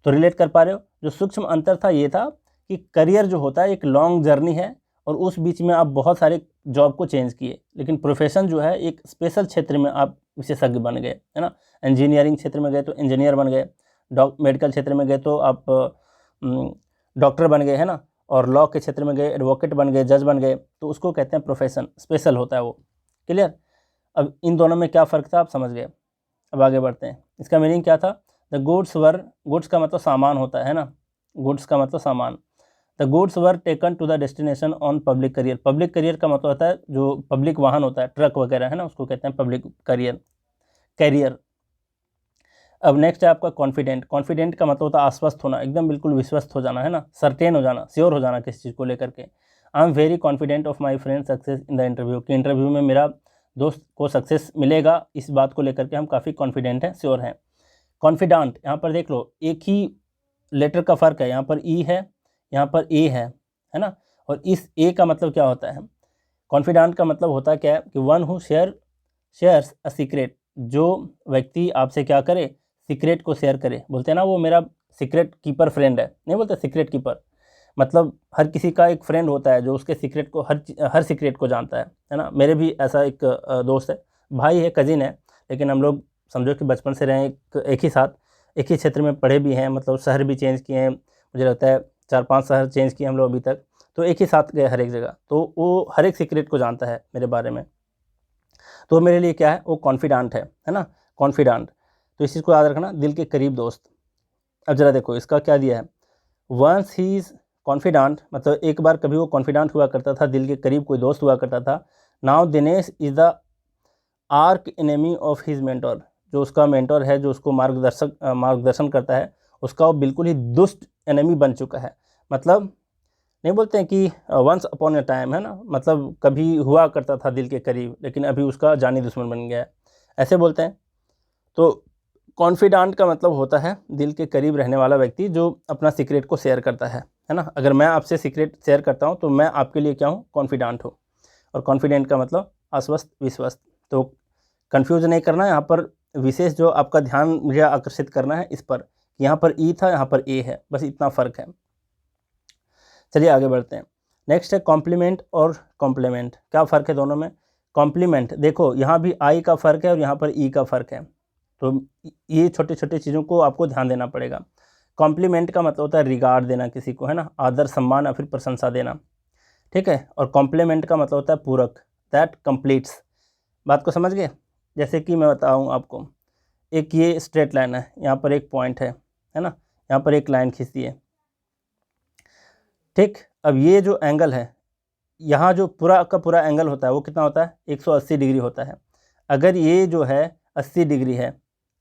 तो रिलेट कर पा रहे हो। जो सूक्ष्म अंतर था ये था कि करियर जो होता है एक लॉन्ग जर्नी है, और उस बीच में आप बहुत सारे जॉब को चेंज किए, लेकिन प्रोफेशन जो है एक स्पेशल क्षेत्र में आप विशेषज्ञ बन गए, है ना। इंजीनियरिंग क्षेत्र में गए तो इंजीनियर बन गए, मेडिकल क्षेत्र में गए तो आप डॉक्टर बन गए, है ना, और लॉ के क्षेत्र में गए एडवोकेट बन गए, जज बन गए, तो उसको कहते हैं प्रोफेशन, स्पेशल होता है वो। क्लियर। अब इन दोनों में क्या फ़र्क था आप समझ गए। अब आगे बढ़ते हैं। इसका मीनिंग क्या था, द गुड्स का मतलब सामान होता है ना, गुड्स का मतलब सामान। The goods were taken to the destination on public carrier. Public carrier का मतलब होता है जो पब्लिक वाहन होता है, ट्रक वगैरह, है ना, उसको कहते हैं पब्लिक कैरियर। अब नेक्स्ट है आपका कॉन्फिडेंट। कॉन्फिडेंट का मतलब होता है आश्वस्त होना, एकदम बिल्कुल विश्वस्त हो जाना, है ना, सर्टेन हो जाना, श्योर हो जाना किसी चीज़ को लेकर के। I am very confident of my friend success in the interview, कि इंटरव्यू में मेरा दोस्त को सक्सेस मिलेगा, इस बात को लेकर के हम काफ़ी कॉन्फिडेंट हैं, श्योर हैं। कॉन्फिडेंट, यहाँ पर देख लो एक ही लेटर का फ़र्क है, यहाँ पर ई है, यहाँ पर ए है ना। और इस ए का मतलब क्या होता है? कॉन्फिडेंट का मतलब होता है क्या है कि one who shares a secret, जो व्यक्ति आपसे क्या करे, सीक्रेट को शेयर करे। बोलते हैं ना वो मेरा सीक्रेट कीपर फ्रेंड है, नहीं बोलते सीक्रेट कीपर, मतलब हर किसी का एक फ्रेंड होता है जो उसके सीक्रेट को हर सीक्रेट को जानता है ना। मेरे भी ऐसा एक दोस्त है, भाई है, कज़िन है, लेकिन हम लोग समझो कि बचपन से रहे एक ही साथ, एक ही क्षेत्र में पढ़े भी हैं, मतलब शहर भी चेंज किए हैं, मुझे लगता है 4-5 शहर चेंज किए हम लोग अभी तक, तो एक ही साथ गए हर एक जगह, तो वो हर एक सीक्रेट को जानता है मेरे बारे में। तो मेरे लिए क्या है, वो कॉन्फिडेंट है ना, कॉन्फिडेंट। तो इस चीज़ को याद रखना, दिल के करीब दोस्त। अब ज़रा देखो इसका क्या दिया है, वंस ही इज़ कॉन्फिडेंट, मतलब एक बार कभी वो कॉन्फिडेंट हुआ करता था, दिल के करीब कोई दोस्त हुआ करता था। Now Dinesh is the arc enemy of his mentor, जो उसका मेंटोर है, जो उसको मार्गदर्शन करता है, उसका वो बिल्कुल ही दुष्ट एनिमी बन चुका है। मतलब नहीं बोलते हैं कि वंस अपॉन ए टाइम, है ना, मतलब कभी हुआ करता था दिल के करीब, लेकिन अभी उसका जानी दुश्मन बन गया है, ऐसे बोलते हैं। तो कॉन्फिडेंट का मतलब होता है दिल के करीब रहने वाला व्यक्ति जो अपना सीक्रेट को शेयर करता है ना। अगर मैं आपसे सीक्रेट शेयर करता हूँ तो मैं आपके लिए क्या हूँ, कॉन्फिडेंट हूँ। और कॉन्फिडेंट का मतलब आश्वस्त, विश्वस्त। तो कंफ्यूज नहीं करना, यहाँ पर विशेष जो आपका ध्यान मुझे आकर्षित करना है इस पर, यहाँ पर ई था, यहाँ पर ए है, बस इतना फ़र्क है। चलिए आगे बढ़ते हैं। नेक्स्ट है कॉम्प्लीमेंट और कॉम्प्लीमेंट, क्या फ़र्क है दोनों में? कॉम्प्लीमेंट, देखो यहाँ भी आई का फ़र्क है और यहाँ पर ई का फ़र्क है, तो ये छोटे छोटे चीज़ों को आपको ध्यान देना पड़ेगा। कॉम्प्लीमेंट का मतलब होता है रिगार्ड देना किसी को, है ना, आदर, सम्मान या फिर प्रशंसा देना, ठीक है। और कॉम्प्लीमेंट का मतलब होता है पूरक, दैट कंप्लीट्स। बात को समझ गए? जैसे कि मैं बताऊँ आपको, एक ये स्ट्रेट लाइन है, यहाँ पर एक पॉइंट है ना, यहाँ पर एक लाइन खींचती है, ठीक। अब ये जो एंगल है, यहाँ जो पूरा का पूरा एंगल होता है वो कितना होता है, 180 डिग्री होता है। अगर ये जो है 80 डिग्री है,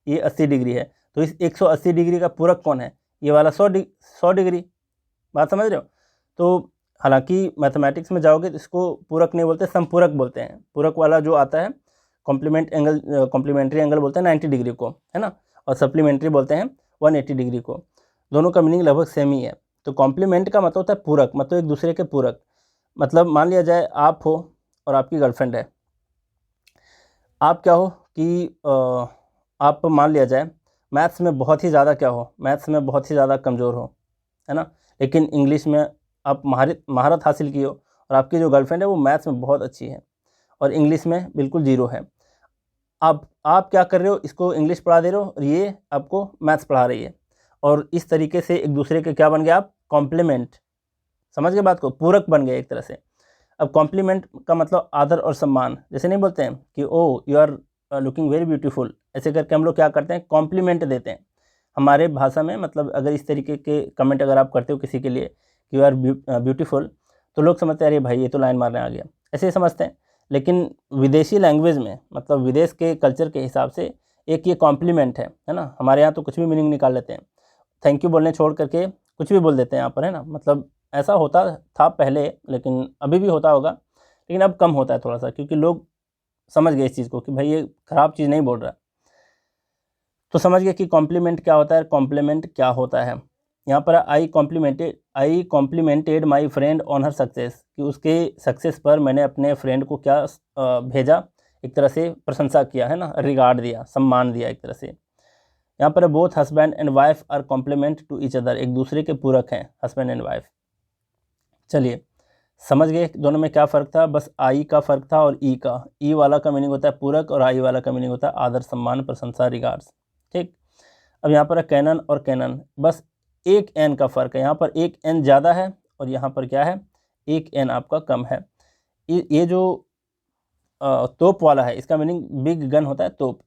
ये 80 डिग्री है, तो इस 180 डिग्री का पूरक कौन है, ये वाला 100 डिग्री। बात समझ रहे हो? तो हालांकि मैथमेटिक्स में जाओगे तो इसको पूरक नहीं बोलते, संपूरक बोलते हैं। पूरक वाला जो आता है कॉम्प्लीमेंट्री एंगल बोलते हैं 90 डिग्री को, है ना, और सप्लीमेंट्री बोलते हैं 180 डिग्री को। दोनों का मीनिंग लगभग सेम ही है। तो कॉम्प्लीमेंट का मतलब होता है पूरक, मतलब एक दूसरे के पूरक। मतलब मान लिया जाए आप हो और आपकी गर्लफ्रेंड है, आप क्या हो कि आप मान लिया जाए मैथ्स में बहुत ही ज़्यादा क्या हो, मैथ्स में बहुत ही ज़्यादा कमज़ोर हो, है ना, लेकिन इंग्लिश में आप महारत हासिल की हो, और आपकी जो गर्लफ्रेंड है वो मैथ्स में बहुत अच्छी है और इंग्लिश में बिल्कुल ज़ीरो है। आप क्या कर रहे हो, इसको इंग्लिश पढ़ा दे रहे हो और ये आपको मैथ्स पढ़ा रही है, और इस तरीके से एक दूसरे के क्या बन गए आप, कॉम्प्लीमेंट। समझ गए बात को, पूरक बन गए एक तरह से। अब कॉम्प्लीमेंट का मतलब आदर और सम्मान, जैसे नहीं बोलते हैं कि oh you are looking very beautiful, ऐसे करके हम लोग क्या करते हैं, कॉम्प्लीमेंट देते हैं हमारे भाषा में। मतलब अगर इस तरीके के कमेंट अगर आप करते हो किसी के लिए कि यू आर ब्यूटीफुल, तो लोग समझते हैं अरे भाई ये तो लाइन मारने आ गया, ऐसे ही समझते हैं। लेकिन विदेशी लैंग्वेज में, मतलब विदेश के कल्चर के हिसाब से एक ये कॉम्प्लीमेंट है ना। हमारे यहाँ तो कुछ भी मीनिंग निकाल लेते हैं, थैंक यू बोलने छोड़ करके कुछ भी बोल देते हैं यहाँ पर, है ना। मतलब ऐसा होता था पहले, लेकिन अभी भी होता होगा, लेकिन अब कम होता है थोड़ा सा, क्योंकि लोग समझ गए इस चीज़ को कि भाई ये ख़राब चीज़ नहीं बोल रहा। तो समझ गए कि कॉम्प्लीमेंट क्या होता है, कॉम्प्लीमेंट क्या होता है। यहाँ पर I complimented my friend on her success, कि उसके सक्सेस पर मैंने अपने फ्रेंड को क्या भेजा, एक तरह से प्रशंसा किया, है ना, रिगार्ड दिया, सम्मान दिया एक तरह से। यहाँ पर both husband and wife are complement to each other, एक दूसरे के पूरक हैं हस्बैंड एंड वाइफ। चलिए समझ गए दोनों में क्या फ़र्क था, बस आई का फ़र्क था और ई का। ई वाला का मीनिंग होता है पूरक और आई वाला का मीनिंग होता है आदर, सम्मान, प्रशंसा, रिगार्ड्स, ठीक। अब यहाँ पर है कैनन और कैनन, बस एक एन का फ़र्क है, यहाँ पर एक एन ज़्यादा है और यहाँ पर क्या है, एक एन आपका कम है। ये जो तोप वाला है इसका मीनिंग बिग गन होता है, तोप।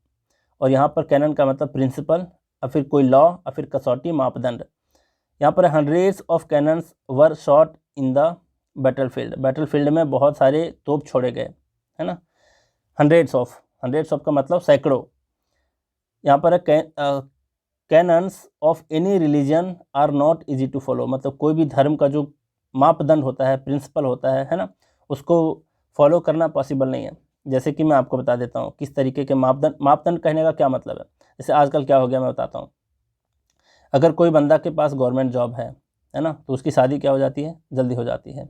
और यहाँ पर कैनन का मतलब प्रिंसिपल, या फिर कोई लॉ, या फिर कसौटी, मापदंड। यहाँ पर hundreds of cannons were shot in the battlefield में बहुत सारे तोप छोड़े गए, है ना। हंड्रेड्स ऑफ का मतलब सैकड़ों। यहाँ पर है canons of any religion are not easy to follow, मतलब कोई भी धर्म का जो मापदंड होता है, प्रिंसिपल होता है ना, उसको फॉलो करना पॉसिबल नहीं है। जैसे कि मैं आपको बता देता हूँ किस तरीके के मापदंड कहने का क्या मतलब है। जैसे आजकल क्या हो गया मैं बताता हूँ। अगर कोई बंदा के पास गवर्नमेंट जॉब है ना, तो उसकी शादी क्या हो जाती है, जल्दी हो जाती है,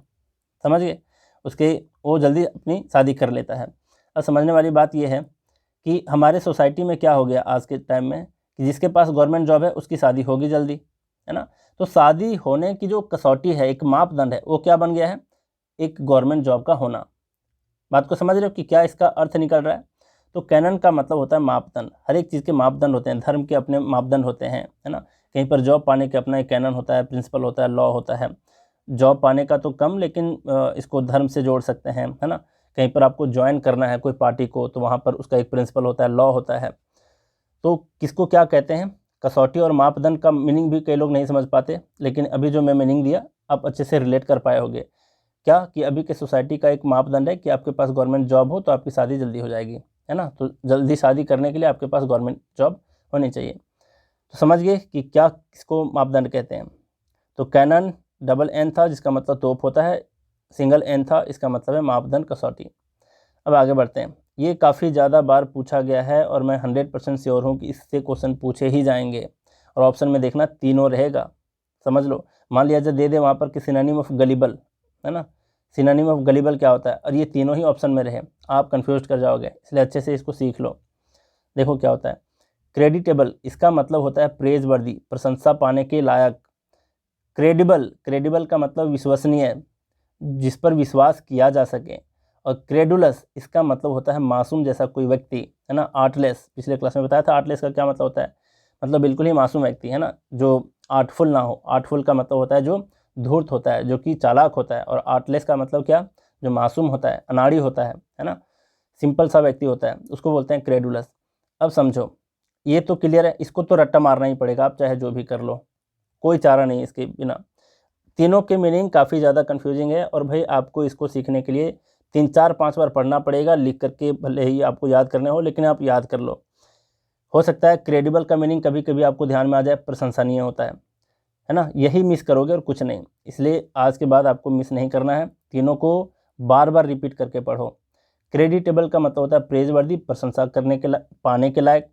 समझ गए, उसके वो जल्दी अपनी शादी कर लेता है। अब समझने वाली बात यह है कि हमारे सोसाइटी में क्या हो गया आज के टाइम में कि जिसके पास गवर्नमेंट जॉब है उसकी शादी होगी जल्दी, है ना। तो शादी होने की जो कसौटी है, एक मापदंड है, वो क्या बन गया है, एक गवर्नमेंट जॉब का होना। बात को समझ रहे हो कि क्या इसका अर्थ निकल रहा है। तो कैनन का मतलब होता है मापदंड। हर एक चीज़ के मापदंड होते हैं, धर्म के अपने मापदंड होते हैं, है ना। कहीं पर जॉब पाने के अपना एक कैनन होता है, प्रिंसिपल होता है, लॉ होता है। जॉब पाने का तो कम, लेकिन इसको धर्म से जोड़ सकते हैं, है ना। कहीं पर आपको ज्वाइन करना है कोई पार्टी को, तो वहाँ पर उसका एक प्रिंसिपल होता है, लॉ होता है। तो किसको क्या कहते हैं, कसौटी और मापदंड का मीनिंग भी कई लोग नहीं समझ पाते, लेकिन अभी जो मैं मीनिंग दिया आप अच्छे से रिलेट कर पाए होंगे। क्या कि अभी के सोसाइटी का एक मापदंड है कि आपके पास गवर्नमेंट जॉब हो तो आपकी शादी जल्दी हो जाएगी, है ना। तो जल्दी शादी करने के लिए आपके पास गवर्नमेंट जॉब होनी चाहिए। तो समझ गए कि क्या किसको मापदंड कहते हैं। तो कैनन डबल एन था जिसका मतलब तोप होता है, सिंगल एन था इसका मतलब है मापदंड कसौटी। अब आगे बढ़ते हैं। ये काफ़ी ज़्यादा बार पूछा गया है और मैं 100% श्योर हूँ कि इससे क्वेश्चन पूछे ही जाएंगे। और ऑप्शन में देखना तीनों रहेगा, समझ लो। मान लिया जब दे दे वहाँ पर कि सिनोनिम ऑफ गलिबल, है ना, सिनोनिम ऑफ गलिबल क्या होता है, और ये तीनों ही ऑप्शन में रहे, आप कन्फ्यूज कर जाओगे, इसलिए अच्छे से इसको सीख लो। देखो क्या होता है, क्रेडिटेबल इसका मतलब होता है प्रेज वर्दी, प्रशंसा पाने के लायक। क्रेडिबल का मतलब विश्वसनीय, जिस पर विश्वास किया जा सके। और क्रेडुलस इसका मतलब होता है मासूम जैसा कोई व्यक्ति, है ना। आर्टलेस, पिछले क्लास में बताया था आर्टलेस का क्या मतलब होता है, मतलब बिल्कुल ही मासूम व्यक्ति, है ना, जो आर्टफुल ना हो। आर्टफुल का मतलब होता है जो धूर्त होता है, जो कि चालाक होता है। और आर्टलेस का मतलब क्या, जो मासूम होता है, अनाड़ी होता है ना, सिंपल सा व्यक्ति होता है, उसको बोलते हैं क्रेडुलस। अब समझो, ये तो क्लियर है, इसको तो रट्टा मारना ही पड़ेगा, आप चाहे जो भी कर लो, कोई चारा नहीं इसके बिना। तीनों के मीनिंग काफ़ी ज़्यादा कन्फ्यूजिंग है, और भाई आपको इसको सीखने के लिए 3-4-5 बार पढ़ना पड़ेगा, लिख करके भले ही आपको याद करने हो, लेकिन आप याद कर लो। हो सकता है क्रेडिबल का मीनिंग कभी कभी आपको ध्यान में आ जाए, प्रशंसनीय होता है ना, यही मिस करोगे और कुछ नहीं। इसलिए आज के बाद आपको मिस नहीं करना है, तीनों को बार बार रिपीट करके पढ़ो। क्रेडिटेबल का मतलब होता है प्रेजवर्दी, प्रशंसा करने के पाने के लायक।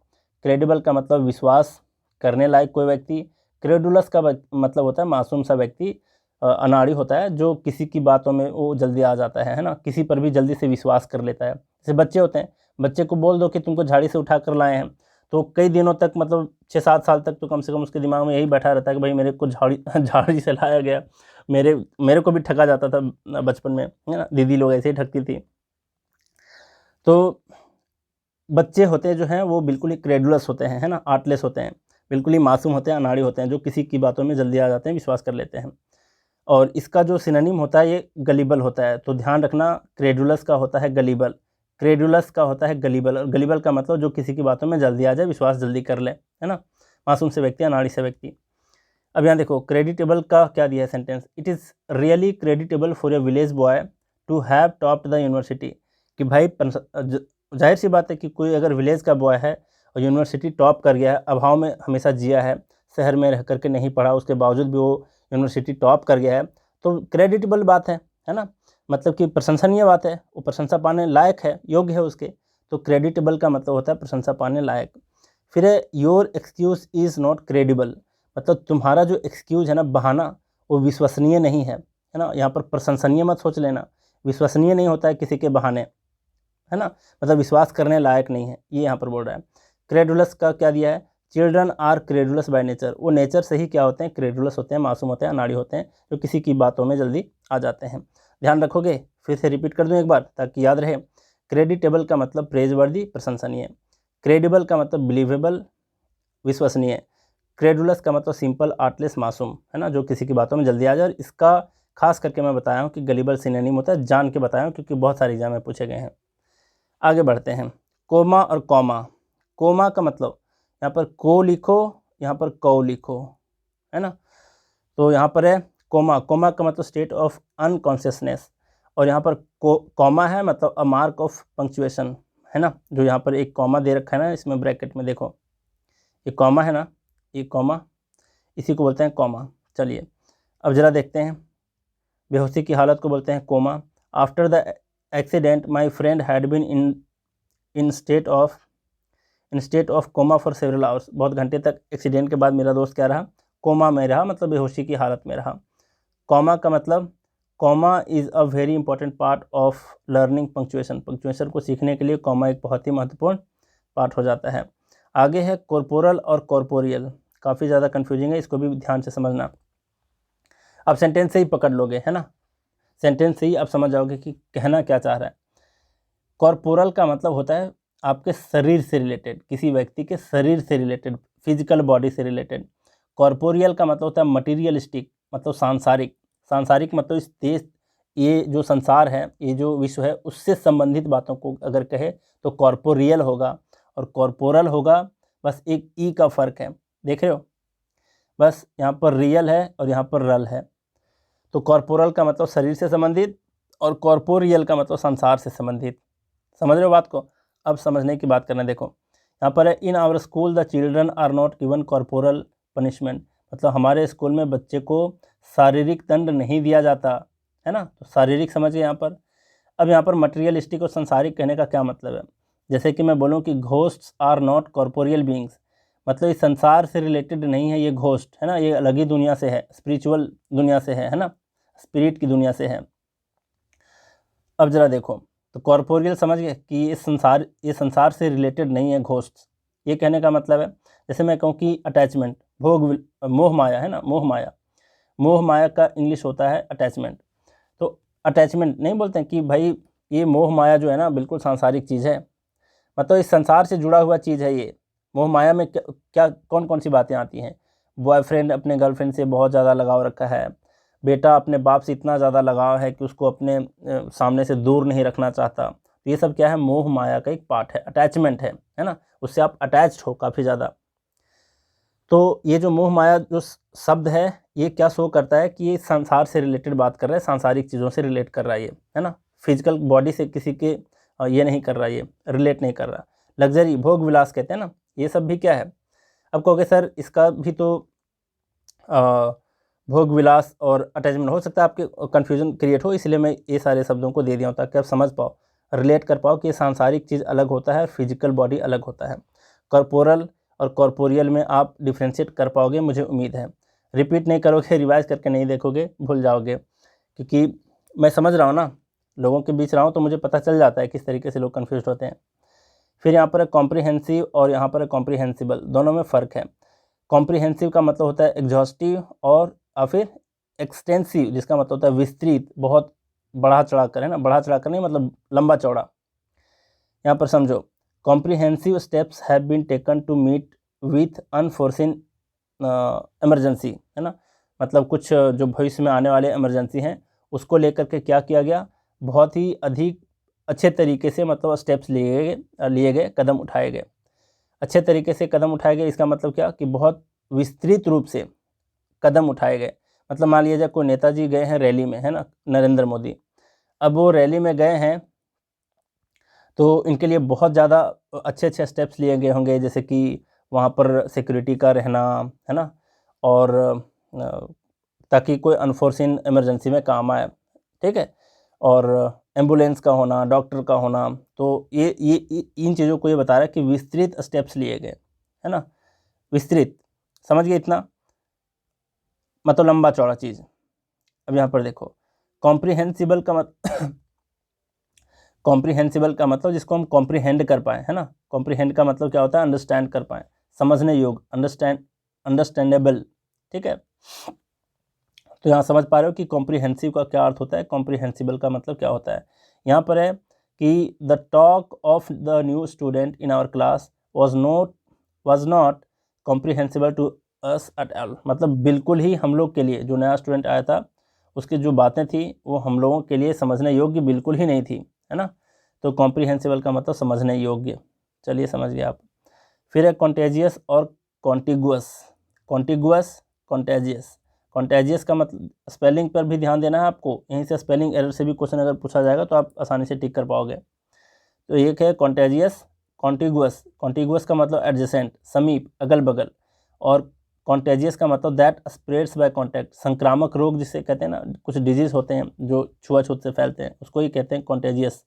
क्रेडिबल का मतलब विश्वास करने लायक कोई व्यक्ति। क्रेडुलस का मतलब होता है मासूम सा व्यक्ति, अनाड़ी होता है, जो किसी की बातों में वो जल्दी आ जाता है ना, किसी पर भी जल्दी से विश्वास कर लेता है। जैसे बच्चे होते हैं, बच्चे को बोल दो कि तुमको झाड़ी से उठा कर लाए हैं, तो कई दिनों तक, मतलब 6-7 साल तक तो कम से कम उसके दिमाग में यही बैठा रहता है कि भाई मेरे को झाड़ी से लाया गया। मेरे को भी ठगा जाता था बचपन में, है ना, दीदी लोग ऐसे ही ठगती थी। तो बच्चे होते हैं जो हैं वो बिल्कुल ही क्रेडुलस होते हैं, है ना, आर्टलेस होते हैं, बिल्कुल ही मासूम होते हैं, अनाड़ी होते हैं, जो किसी की बातों में जल्दी आ जाते हैं, विश्वास कर लेते हैं। और इसका जो सिनोनिम होता है ये गलिबल होता है। तो ध्यान रखना, क्रेडुलस का होता है गलिबल, क्रेडुलस का होता है गलिबल। और गलिबल का मतलब जो किसी की बातों में जल्दी आ जाए, विश्वास जल्दी कर ले, है ना, मासूम से व्यक्ति, अनाड़ी से व्यक्ति। अब यहाँ देखो क्रेडिटेबल का क्या दिया है sentence, it is really creditable for a village boy to have topped the university. कि भाई जाहिर सी बात है कि कोई अगर विलेज का बॉय है और यूनिवर्सिटी टॉप कर गया है, अभाव में हमेशा जिया है, शहर में रह करके नहीं पढ़ा, उसके बावजूद भी वो यूनिवर्सिटी टॉप कर गया है, तो क्रेडिटेबल बात है ना, मतलब कि प्रशंसनीय बात है, वो प्रशंसा पाने लायक है, योग्य है उसके। तो क्रेडिटेबल का मतलब होता है प्रशंसा पाने लायक। फिर है your excuse is not credible, मतलब तुम्हारा जो एक्सक्यूज़ है ना, बहाना, वो विश्वसनीय नहीं है ना। यहाँ पर प्रशंसनीय मत सोच लेना, विश्वसनीय नहीं होता है किसी के बहाने, है ना, मतलब विश्वास करने लायक नहीं है, ये यहाँ पर बोल रहा है। क्रेडुलस का क्या दिया है, children are credulous by nature, वो नेचर से ही क्या होते हैं, क्रेडुलस होते हैं, मासूम होते हैं, अनाड़ी होते हैं, जो किसी की बातों में जल्दी आ जाते हैं। ध्यान रखोगे, फिर से रिपीट कर दूँ एक बार ताकि याद रहे। क्रेडिटेबल का मतलब प्रेजवर्दी, प्रशंसनीय। क्रेडिबल का मतलब बिलीवेबल, विश्वसनीय। क्रेडुलस का मतलब सिंपल, आर्टलेस, मासूम, है ना, जो किसी की बातों में जल्दी आ जाए। और इसका खास करके मैं बताया हूँ कि गलिबल सिनोनिम होता है, जान के बताया हूँ क्योंकि बहुत सारे एग्जाम में पूछे गए हैं। आगे बढ़ते हैं, कोमा और कॉमा। कोमा का मतलब यहाँ पर को लिखो, यहाँ पर कौ लिखो, है ना। तो यहाँ पर है कोमा, कोमा का मतलब स्टेट ऑफ अनकॉन्शियसनेस। और यहाँ पर कॉमा है मतलब अ मार्क ऑफ पंक्चुएशन, है ना, जो यहाँ पर एक कॉमा दे रखा है ना, इसमें ब्रैकेट में देखो, ये कॉमा है ना, ये कॉमा, इसी को बोलते हैं कॉमा। चलिए अब जरा देखते हैं, बेहोशी की हालत को बोलते हैं coma. After the accident my friend had been in state of coma for several hours. बहुत घंटे तक एक्सीडेंट के बाद मेरा दोस्त क्या रहा, कोमा में रहा, मतलब बेहोशी की हालत में रहा। कॉमा का मतलब, comma is a very important part of learning punctuation. Punctuation को सीखने के लिए कॉमा एक बहुत ही महत्वपूर्ण पार्ट हो जाता है। आगे है कॉर्पोरल और कॉर्पोरियल, काफ़ी ज़्यादा कन्फ्यूजिंग है, इसको भी ध्यान से समझना। आप सेंटेंस से ही पकड़ लोगे, है ना, सेंटेंस से ही आप समझ जाओगे कि कहना क्या चाह रहा है। कॉर्पोरल का मतलब होता है आपके शरीर से रिलेटेड, किसी व्यक्ति के शरीर से रिलेटेड, फिजिकल बॉडी से रिलेटेड। कॉर्पोरियल का मतलब होता है मटीरियलिस्टिक, मतलब सांसारिक। सांसारिक मतलब इस देश, ये जो संसार है, ये जो विश्व है, उससे संबंधित बातों को अगर कहे तो कॉर्पोरियल होगा, और कॉर्पोरल होगा। बस एक ई का फ़र्क है, देख रहे हो, बस यहाँ पर रियल है और यहाँ पर रल है। तो कॉर्पोरल का मतलब शरीर से संबंधित, और कॉर्पोरियल का मतलब संसार से संबंधित। समझ रहे हो बात को? अब समझने की बात करना, देखो यहाँ पर है, in our school the children are not given corporal punishment. मतलब हमारे स्कूल में बच्चे को शारीरिक दंड नहीं दिया जाता, है ना। तो शारीरिक समझिए यहाँ पर। अब यहाँ पर मटेरियलिस्टिक और संसारिक कहने का क्या मतलब है? जैसे कि मैं बोलूँ कि ghosts are not corporeal beings, मतलब इस संसार से रिलेटेड नहीं है ये घोस्ट, है ना, ये अलग ही दुनिया से है, स्पिरिचुअल दुनिया से है ना, स्पिरिट की दुनिया से है। अब जरा देखो, तो कॉर्पोरियल समझ गए कि ये संसार से रिलेटेड नहीं है घोस्ट। ये कहने का मतलब है, जैसे मैं कहूँ कि अटैचमेंट, मोह माया, है ना, मोह माया का इंग्लिश होता है अटैचमेंट। तो अटैचमेंट नहीं बोलते हैं कि भाई ये मोह माया जो है ना बिल्कुल सांसारिक चीज़ है, मतलब इस संसार से जुड़ा हुआ चीज़ है ये। मोह माया में क्या कौन कौन सी बातें आती हैं? बॉयफ्रेंड अपने गर्लफ्रेंड से बहुत ज़्यादा लगाव रखा है, बेटा अपने बाप से इतना ज़्यादा लगाव है कि उसको अपने सामने से दूर नहीं रखना चाहता। तो ये सब क्या है? मोह माया का एक पार्ट है, अटैचमेंट है ना, उससे आप अटैच्ड हो काफ़ी ज़्यादा। तो ये जो मोह माया जो शब्द है, ये क्या शो करता है कि ये संसार से रिलेटेड बात कर रहा है, सांसारिक चीज़ों से रिलेट कर रहा है ये, है ना, फिजिकल बॉडी से किसी के ये नहीं कर रहा, ये रिलेट नहीं कर रहा। लग्जरी, भोग विलास कहते हैं ना, ये सब भी क्या है? अब कहोगे सर इसका भी तो भोग विलास और अटैचमेंट हो सकता है, आपके कन्फ्यूजन क्रिएट हो, इसलिए मैं ये सारे शब्दों को दे दिया हूँ ताकि आप समझ पाओ, रिलेट कर पाओ कि सांसारिक चीज़ अलग होता है, फिजिकल बॉडी अलग होता है। कॉर्पोरल और कॉर्पोरियल में आप डिफ्रेंशिएट कर पाओगे, मुझे उम्मीद है। रिपीट नहीं करोगे, रिवाइज करके नहीं देखोगे, भूल जाओगे, क्योंकि मैं समझ रहा हूँ ना, लोगों के बीच रहा हूँ, तो मुझे पता चल जाता है किस तरीके से लोग कन्फ्यूज होते हैं। फिर यहाँ पर है कॉम्प्रिहेंसिव और यहाँ पर है कॉम्प्रिहेंसिबल, दोनों में फ़र्क है। कॉम्प्रिहेंसिव का मतलब होता है एग्जॉस्टिव, और फिर एक्सटेंसिव जिसका मतलब होता है विस्तृत, बहुत बढ़ा चढ़ा कर, है ना, बढ़ा चढ़ा कर नहीं, मतलब लंबा चौड़ा। यहाँ पर समझो, comprehensive steps have been taken to meet with unforeseen emergency, है ना, मतलब कुछ जो भविष्य में आने वाले इमरजेंसी हैं उसको लेकर के क्या किया गया, बहुत ही अधिक अच्छे तरीके से, मतलब स्टेप्स लिए गए, कदम उठाए गए, अच्छे तरीके से कदम उठाए गए। इसका मतलब क्या कि बहुत विस्तृत रूप से कदम उठाए गए। मतलब मान लीजिए कोई नेताजी गए हैं रैली में, है ना, नरेंद्र मोदी, अब वो रैली में गए हैं तो इनके लिए बहुत ज़्यादा अच्छे अच्छे स्टेप्स लिए गए होंगे, जैसे कि वहाँ पर सिक्योरिटी का रहना, है ना, और ताकि कोई अनफोर्सिन इमरजेंसी में काम आए, ठीक है, और एम्बुलेंस का होना, डॉक्टर का होना। तो ये इन चीज़ों को ये बता रहा है कि विस्तृत स्टेप्स लिए गए, है ना, विस्तृत, समझ गए इतना, मतलब लंबा चौड़ा चीज़। अब यहाँ पर देखो, कॉम्प्रिहेंसिबल का कॉम्प्रिहेंसिबल का मतलब जिसको हम कॉम्प्रिहेंड कर पाएँ, है ना, कॉम्प्रिहेंड का मतलब क्या होता है? अंडरस्टैंड कर पाएँ, समझने योग्य, अंडरस्टैंडेबल, ठीक है। तो यहाँ समझ पा रहे हो कि कॉम्प्रिहेंसिव का क्या अर्थ होता है, कॉम्प्रिहेंसिबल का मतलब क्या होता है। यहाँ पर है कि the talk of the new student in our class was not comprehensible to us at all, मतलब बिल्कुल ही हम लोग के लिए, जो नया स्टूडेंट आया था उसकी जो बातें थी वो हम लोगों के लिए समझने योग्य बिल्कुल ही नहीं थी, है ना। तो कॉम्प्रिहेंसिबल का मतलब समझने योग्य, चलिए समझ गए आप। फिर है कॉन्टेजियस और कॉन्टिगुअस, कॉन्टेजियस। कॉन्टेजियस का मतलब स्पेलिंग पर भी ध्यान देना है आपको, यहीं से स्पेलिंग एरर से भी क्वेश्चन अगर पूछा जाएगा तो आप आसानी से टिक कर पाओगे। तो एक है कॉन्टेजियस, कॉन्टिगुअस का मतलब एडजेसेंट, समीप, अगल बगल, और कॉन्टेजियस का मतलब दैट स्प्रेड्स बाय कॉन्टैक्ट, संक्रामक रोग जिसे कहते हैं ना, कुछ डिजीज होते हैं जो छुआछूत से फैलते हैं, उसको ही कहते हैं contagious.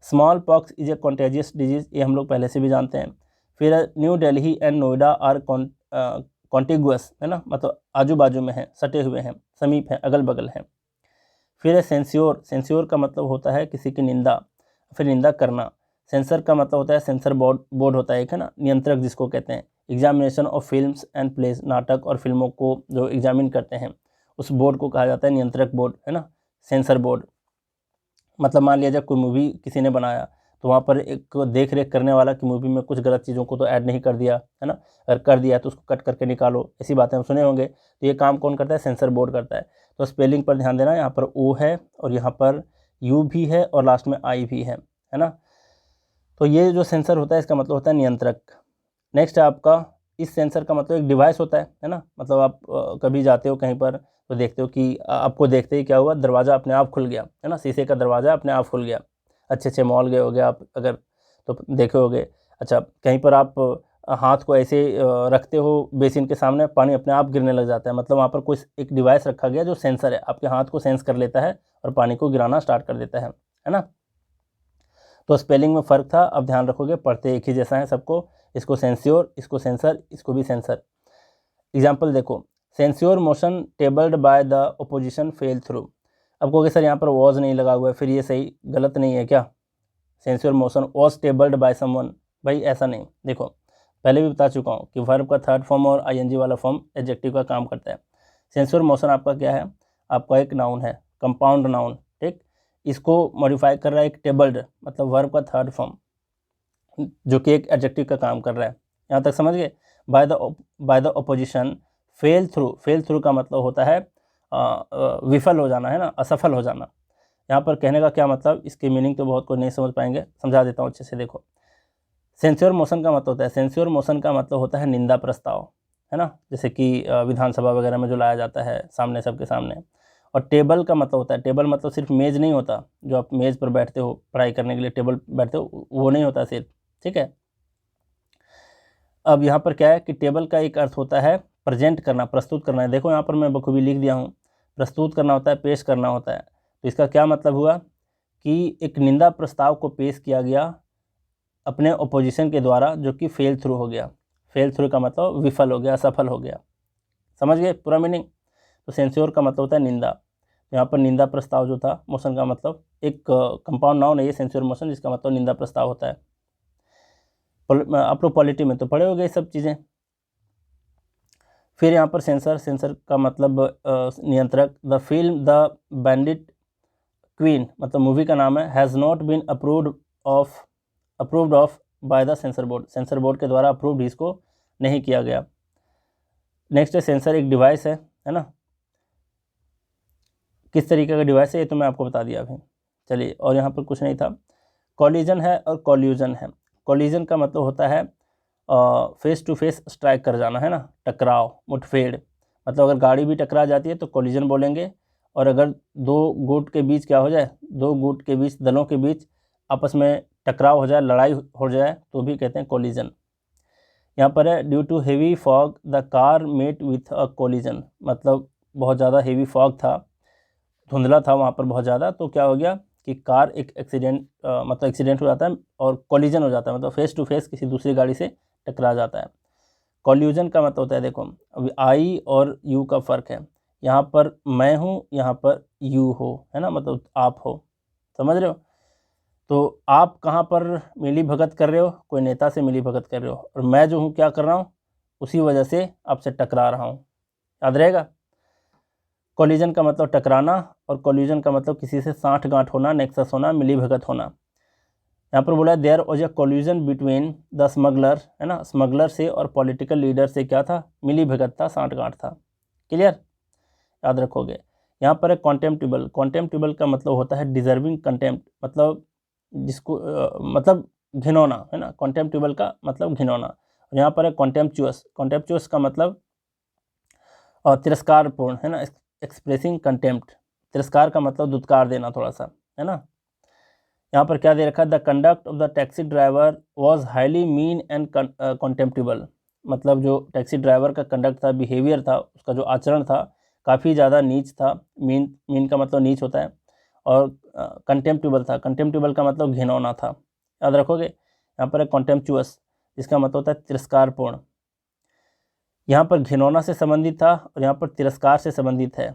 Small pox is a contagious disease, ये हम लोग पहले से भी जानते हैं। फिर New Delhi and Noida are contiguous, है ना, मतलब आजू बाजू में हैं, सटे हुए हैं, समीप हैं, अगल बगल हैं। फिर है सेंस्योर, सेंस्योर का मतलब होता है किसी की निंदा, फिर निंदा करना। सेंसर का मतलब होता है, सेंसर बोर्ड होता है एक, है ना, नियंत्रक जिसको कहते हैं। Examination of films and place, नाटक और फिल्मों को जो एग्जामिन करते हैं उस बोर्ड को कहा जाता है नियंत्रक बोर्ड, है ना, सेंसर बोर्ड। मतलब मान लिया जब कोई मूवी किसी ने बनाया तो वहाँ पर एक देख रेख करने वाला कि मूवी में कुछ गलत चीज़ों को तो ऐड नहीं कर दिया, है ना, अगर कर दिया तो उसको कट करके निकालो, ऐसी बातें हम सुने होंगे। तो ये काम कौन करता है? सेंसर बोर्ड करता है। तो स्पेलिंग पर ध्यान देना, यहाँ पर ओ है और यहाँ पर यू भी है और लास्ट में आई भी है ना। तो ये जो सेंसर होता है इसका मतलब होता है नियंत्रक। नेक्स्ट है आपका, इस सेंसर का मतलब एक डिवाइस होता है ना, मतलब आप कभी जाते हो कहीं पर तो देखते हो कि आपको देखते ही क्या हुआ, दरवाज़ा अपने आप खुल गया, है ना, शीशे का दरवाज़ा अपने आप खुल गया। अच्छे अच्छे मॉल गए होगे आप अगर, तो देखे होगे। अच्छा, कहीं पर आप हाथ को ऐसे रखते हो बेसिन के सामने, पानी अपने आप गिरने लग जाता है, मतलब वहाँ पर कोई एक डिवाइस रखा गया जो सेंसर है, आपके हाथ को सेंस कर लेता है और पानी को गिराना स्टार्ट कर देता है ना। तो स्पेलिंग में फ़र्क था, अब ध्यान रखोगे, पढ़ते एक ही जैसा है सबको। इसको सेंस्योर, इसको सेंसर, इसको भी सेंसर। एग्जाम्पल देखो, censure motion tabled by the opposition fail through. अब कहोगे सर यहाँ पर वॉज नहीं लगा हुआ है, फिर ये सही गलत नहीं है क्या? Censure motion was tabled by someone, भाई ऐसा नहीं। देखो पहले भी बता चुका हूँ कि वर्ब का थर्ड फॉर्म और आईएनजी वाला फॉर्म एडजेक्टिव का काम करता है। सेंस्योर मोशन आपका क्या है? आपका एक नाउन है, कंपाउंड नाउन, ठीक। इसको मॉडिफाई कर रहा है एक टेबल्ड, मतलब वर्ब का थर्ड फॉर्म, जो कि एक एडजेक्टिव का काम कर रहा है। यहाँ तक समझ गए? By the opposition fail through, fail through का मतलब होता है विफल हो जाना, है ना, असफल हो जाना। यहाँ पर कहने का क्या मतलब, इसकी मीनिंग तो बहुत कोई नहीं समझ पाएंगे, समझा देता हूँ अच्छे से। देखो, सेंस्योर मोशन का मतलब होता है, सेंस्योर मोशन का मतलब होता है निंदा प्रस्ताव, है ना, जैसे कि विधानसभा वगैरह में जो लाया जाता है सामने, सबके सामने। और टेबल का मतलब होता है, टेबल मतलब सिर्फ मेज़ नहीं होता, जो आप मेज़ पर बैठते हो पढ़ाई करने के लिए टेबल बैठते हो, वो नहीं होता सिर्फ, ठीक है। अब यहाँ पर क्या है कि टेबल का एक अर्थ होता है प्रेजेंट करना, प्रस्तुत करना है। देखो यहाँ पर मैं बखूबी लिख दिया हूँ, प्रस्तुत करना होता है, पेश करना होता है। तो इसका क्या मतलब हुआ कि एक निंदा प्रस्ताव को पेश किया गया अपने ओपोजिशन के द्वारा, जो कि फेल थ्रू हो गया। फेल थ्रू का मतलब विफल हो गया, असफल हो गया। समझ गए पूरा मीनिंग? तो सेंस्योर का मतलब होता है निंदा। तो यहाँ पर निंदा प्रस्ताव जो था, मोशन का मतलब एक कंपाउंड नाउन है ये सेंस्योर मोशन, जिसका मतलब निंदा प्रस्ताव होता है। आप लोग पॉलिटी में तो पढ़े हो गए सब चीज़ें। फिर यहाँ पर सेंसर, सेंसर का मतलब नियंत्रक। The film the bandit queen, मतलब मूवी का नाम है, has not been approved off by the censor board, censor board के द्वारा अप्रूव्ड इसको नहीं किया गया। नेक्स्ट है सेंसर एक डिवाइस है ना। किस तरीके का डिवाइस है ये तो मैं आपको बता दिया अभी। चलिए, और यहाँ पर कुछ नहीं था। कॉलिजन है और कॉल्यूजन है। कॉलिजन का मतलब होता है फेस टू फेस स्ट्राइक कर जाना, है ना, टकराव, मुठभेड़। मतलब अगर गाड़ी भी टकरा जाती है तो कॉलिजन बोलेंगे, और अगर दो गुट के बीच क्या हो जाए, दो गुट के बीच, दलों के बीच आपस में टकराव हो जाए, लड़ाई हो जाए, तो भी कहते हैं कॉलिजन। यहाँ पर है due to heavy fog the car met with a collision, मतलब बहुत ज़्यादा हेवी फॉग था, धुंधला था वहाँ पर बहुत ज़्यादा, तो क्या हो गया कि कार एक एक्सीडेंट, मतलब एक्सीडेंट हो जाता है और कॉलिजन हो जाता है, मतलब फेस टू फेस किसी दूसरी गाड़ी से टकरा जाता है। कॉल्यूजन का मतलब होता है, देखो अभी आई और यू का फ़र्क है, यहाँ पर मैं हूँ, यहाँ पर यू हो, है ना, मतलब आप हो, समझ रहे हो। तो आप कहाँ पर मिली भगत कर रहे हो, कोई नेता से मिली भगत कर रहे हो, और मैं जो हूँ क्या कर रहा हूँ, उसी वजह से आपसे टकरा रहा हूँ, याद रहेगा। कॉलिजन का मतलब टकराना, और कॉल्यूजन का मतलब किसी से साठ गांठ होना, नेक्सस होना, मिली भगत होना। यहाँ पर बोला there was a collusion between the smuggler, है ना, स्मगलर से और पॉलिटिकल लीडर से क्या था, मिली भगत था, साठ गांठ था। क्लियर, याद रखोगे। यहाँ पर है कॉन्टेम्प्टिबल। कॉन्टेम्प्टिबल का मतलब होता है डिजर्विंग कंटेम्प्ट, मतलब जिसको मतलब घिनौना, है ना, कॉन्टेम्प्टिबल का मतलब घिनौना। और यहाँ पर है कॉन्टेम्पचुअस। कॉन्टेम्पचुअस का मतलब तिरस्कारपूर्ण, है ना, एक्सप्रेसिंग कंटेम्प्ट। तिरस्कार का मतलब दुत्कार देना थोड़ा सा, है ना। यहाँ पर क्या दे रखा है, the conduct of the taxi driver was highly mean and contemptible. मतलब जो टैक्सी ड्राइवर का कंडक्ट था, बिहेवियर था, उसका जो आचरण था काफ़ी ज़्यादा नीच था। मीन का मतलब नीच होता है। और कंटेम्प्टिबल था। कंटेम्प्टिबल का मतलब घिनौना था। याद रखोगे। यहाँ पर है कॉन्टेम्पचुअस, जिसका मतलब होता है तिरस्कारपूर्ण। यहाँ पर घिनौना से संबंधित था और यहाँ पर तिरस्कार से संबंधित है,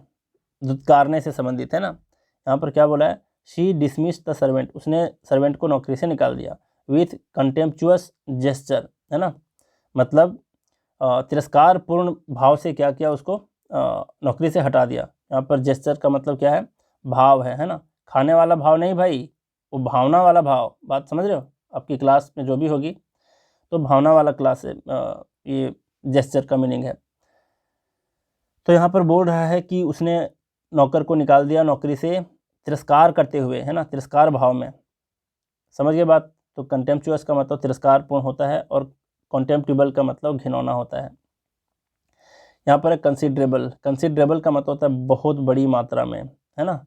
धुतकारने से संबंधित है ना। यहाँ पर क्या बोला है, शी डिसमिस्ड द सर्वेंट, उसने सर्वेंट को नौकरी से निकाल दिया। विथ कंटेम्पचुअस जेस्चर, है ना, मतलब तिरस्कारपूर्ण भाव से क्या किया, उसको नौकरी से हटा दिया। यहाँ पर जेस्चर का मतलब क्या है, भाव है ना, खाने वाला भाव नहीं भाई, वो भावना वाला भाव। बात समझ रहे हो, आपकी क्लास में जो भी होगी तो भावना वाला क्लास है, ये जेस्चर का मीनिंग है। तो यहाँ पर बोल रहा है कि उसने नौकर को निकाल दिया नौकरी से तिरस्कार करते हुए, है ना, तिरस्कार भाव में। समझ गए बात। तो कंटेम्पचुअस का मतलब तिरस्कारपूर्ण होता है और कॉन्टेम्प्टिबल का मतलब घिनौना होता है। यहाँ पर है कंसिडरेबल। कंसिडरेबल का मतलब होता है बहुत बड़ी मात्रा में, है ना,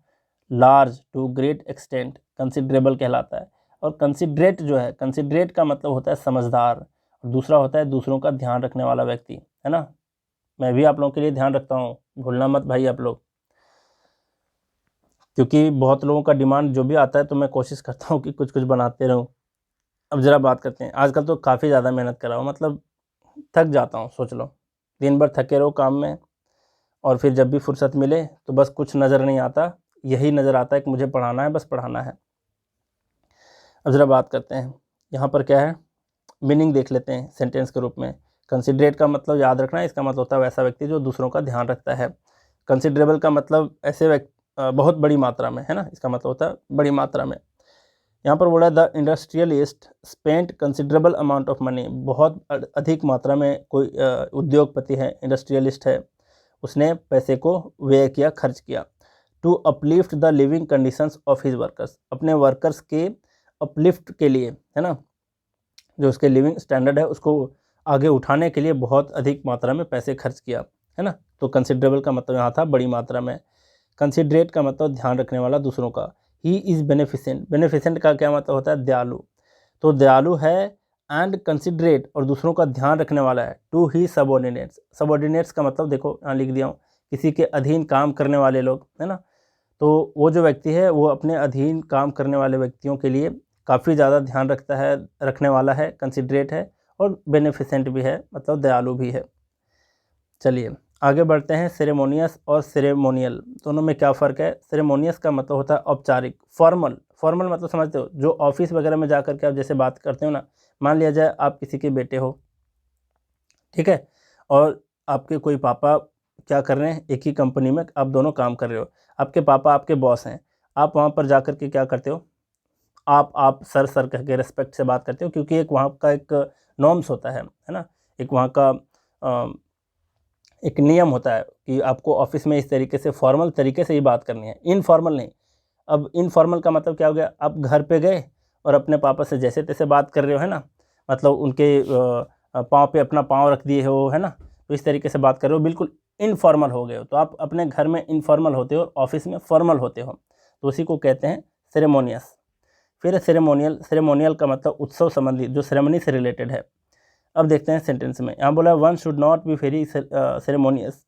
large to great extent considerable कहलाता है। और कंसिडरेट जो है, कंसिडरेट का मतलब होता है समझदार, और दूसरा होता है दूसरों का ध्यान रखने वाला व्यक्ति, है ना। मैं भी आप लोगों के लिए ध्यान रखता हूँ, भूलना मत भाई आप लोग, क्योंकि बहुत लोगों का डिमांड जो भी आता है तो मैं कोशिश करता हूँ कि कुछ कुछ बनाते रहूँ। अब ज़रा बात करते हैं, आजकल तो काफ़ी ज़्यादा मेहनत कर रहा हूँ, मतलब थक जाता हूँ। सोच लो, दिन भर थके रहो काम में, और फिर जब भी फुर्सत मिले तो बस कुछ नज़र नहीं आता, यही नज़र आता है कि मुझे पढ़ाना है, बस पढ़ाना है। अब ज़रा बात करते हैं, यहाँ पर क्या है, मीनिंग देख लेते हैं सेंटेंस के रूप में। कंसिडरेट का मतलब याद रखना है, इसका मतलब होता है वैसा व्यक्ति जो दूसरों का ध्यान रखता है। कंसिडरेबल का मतलब ऐसे व्यक्ति, बहुत बड़ी मात्रा में, है ना, इसका मतलब होता है बड़ी मात्रा में। यहाँ पर बोला the industrialist spent considerable amount of money, बहुत अधिक मात्रा में कोई उद्योगपति है, इंडस्ट्रियलिस्ट है, उसने पैसे को व्यय किया, खर्च किया। To uplift the living conditions of his workers, अपने वर्कर्स के अपलिफ्ट के लिए, है ना, जो उसके लिविंग स्टैंडर्ड है उसको आगे उठाने के लिए बहुत अधिक मात्रा में पैसे खर्च किया, है ना। तो कंसिडरेबल का मतलब यहाँ था बड़ी मात्रा में। कंसिडरेट का मतलब ध्यान रखने वाला दूसरों का। ही इज़ बेनिफिसेंट, बेनिफिसेंट का क्या मतलब होता है, दयालु। तो दयालु है एंड कंसिडरेट, और दूसरों का ध्यान रखने वाला है। टू ही सबऑर्डिनेट्स, सबऑर्डिनेट्स का मतलब देखो यहाँ लिख दिया हूँ, किसी के अधीन काम करने वाले लोग, है ना। तो वो जो व्यक्ति है वो अपने अधीन काम करने वाले व्यक्तियों के लिए काफ़ी ज़्यादा ध्यान रखता है, रखने वाला है, कंसिडरेट है, और बेनिफिसेंट भी है, मतलब दयालु भी है। चलिए आगे बढ़ते हैं। सेरेमोनियस और सेरेमोनियल दोनों में क्या फ़र्क है। सेरेमोनियस का मतलब होता है औपचारिक, फॉर्मल। फॉर्मल मतलब समझते हो, जो ऑफिस वगैरह में जा करके आप जैसे बात करते हो ना, मान लिया जाए आप किसी के बेटे हो, ठीक है, और आपके कोई पापा क्या कर रहे हैं, एक ही कंपनी में आप दोनों काम कर रहे हो, आपके पापा आपके बॉस हैं, आप वहाँ पर जा कर के क्या करते हो, आप सर कह के रिस्पेक्ट से बात करते हो, क्योंकि एक वहाँ का एक नॉर्म्स होता है ना, एक वहाँ का एक नियम होता है कि आपको ऑफिस में इस तरीके से फॉर्मल तरीके से ही बात करनी है, इनफॉर्मल नहीं। अब इनफॉर्मल का मतलब क्या हो गया, आप घर पे गए और अपने पापा से जैसे तैसे बात कर रहे हो, है ना, मतलब उनके पाँव पे अपना पाँव रख दिए हो, है ना, तो इस तरीके से बात कर रहे हो, बिल्कुल इनफॉर्मल हो गए हो। तो आप अपने घर में इनफॉर्मल होते हो, ऑफिस में फॉर्मल होते हो, तो उसी को कहते हैं सेरेमोनियस। फिर सेरेमोनियल, सेरेमोनियल का मतलब उत्सव संबंधी, जो सेरेमनी से रिलेटेड है। अब देखते हैं सेंटेंस में, यहाँ बोला one should not be very ceremonious,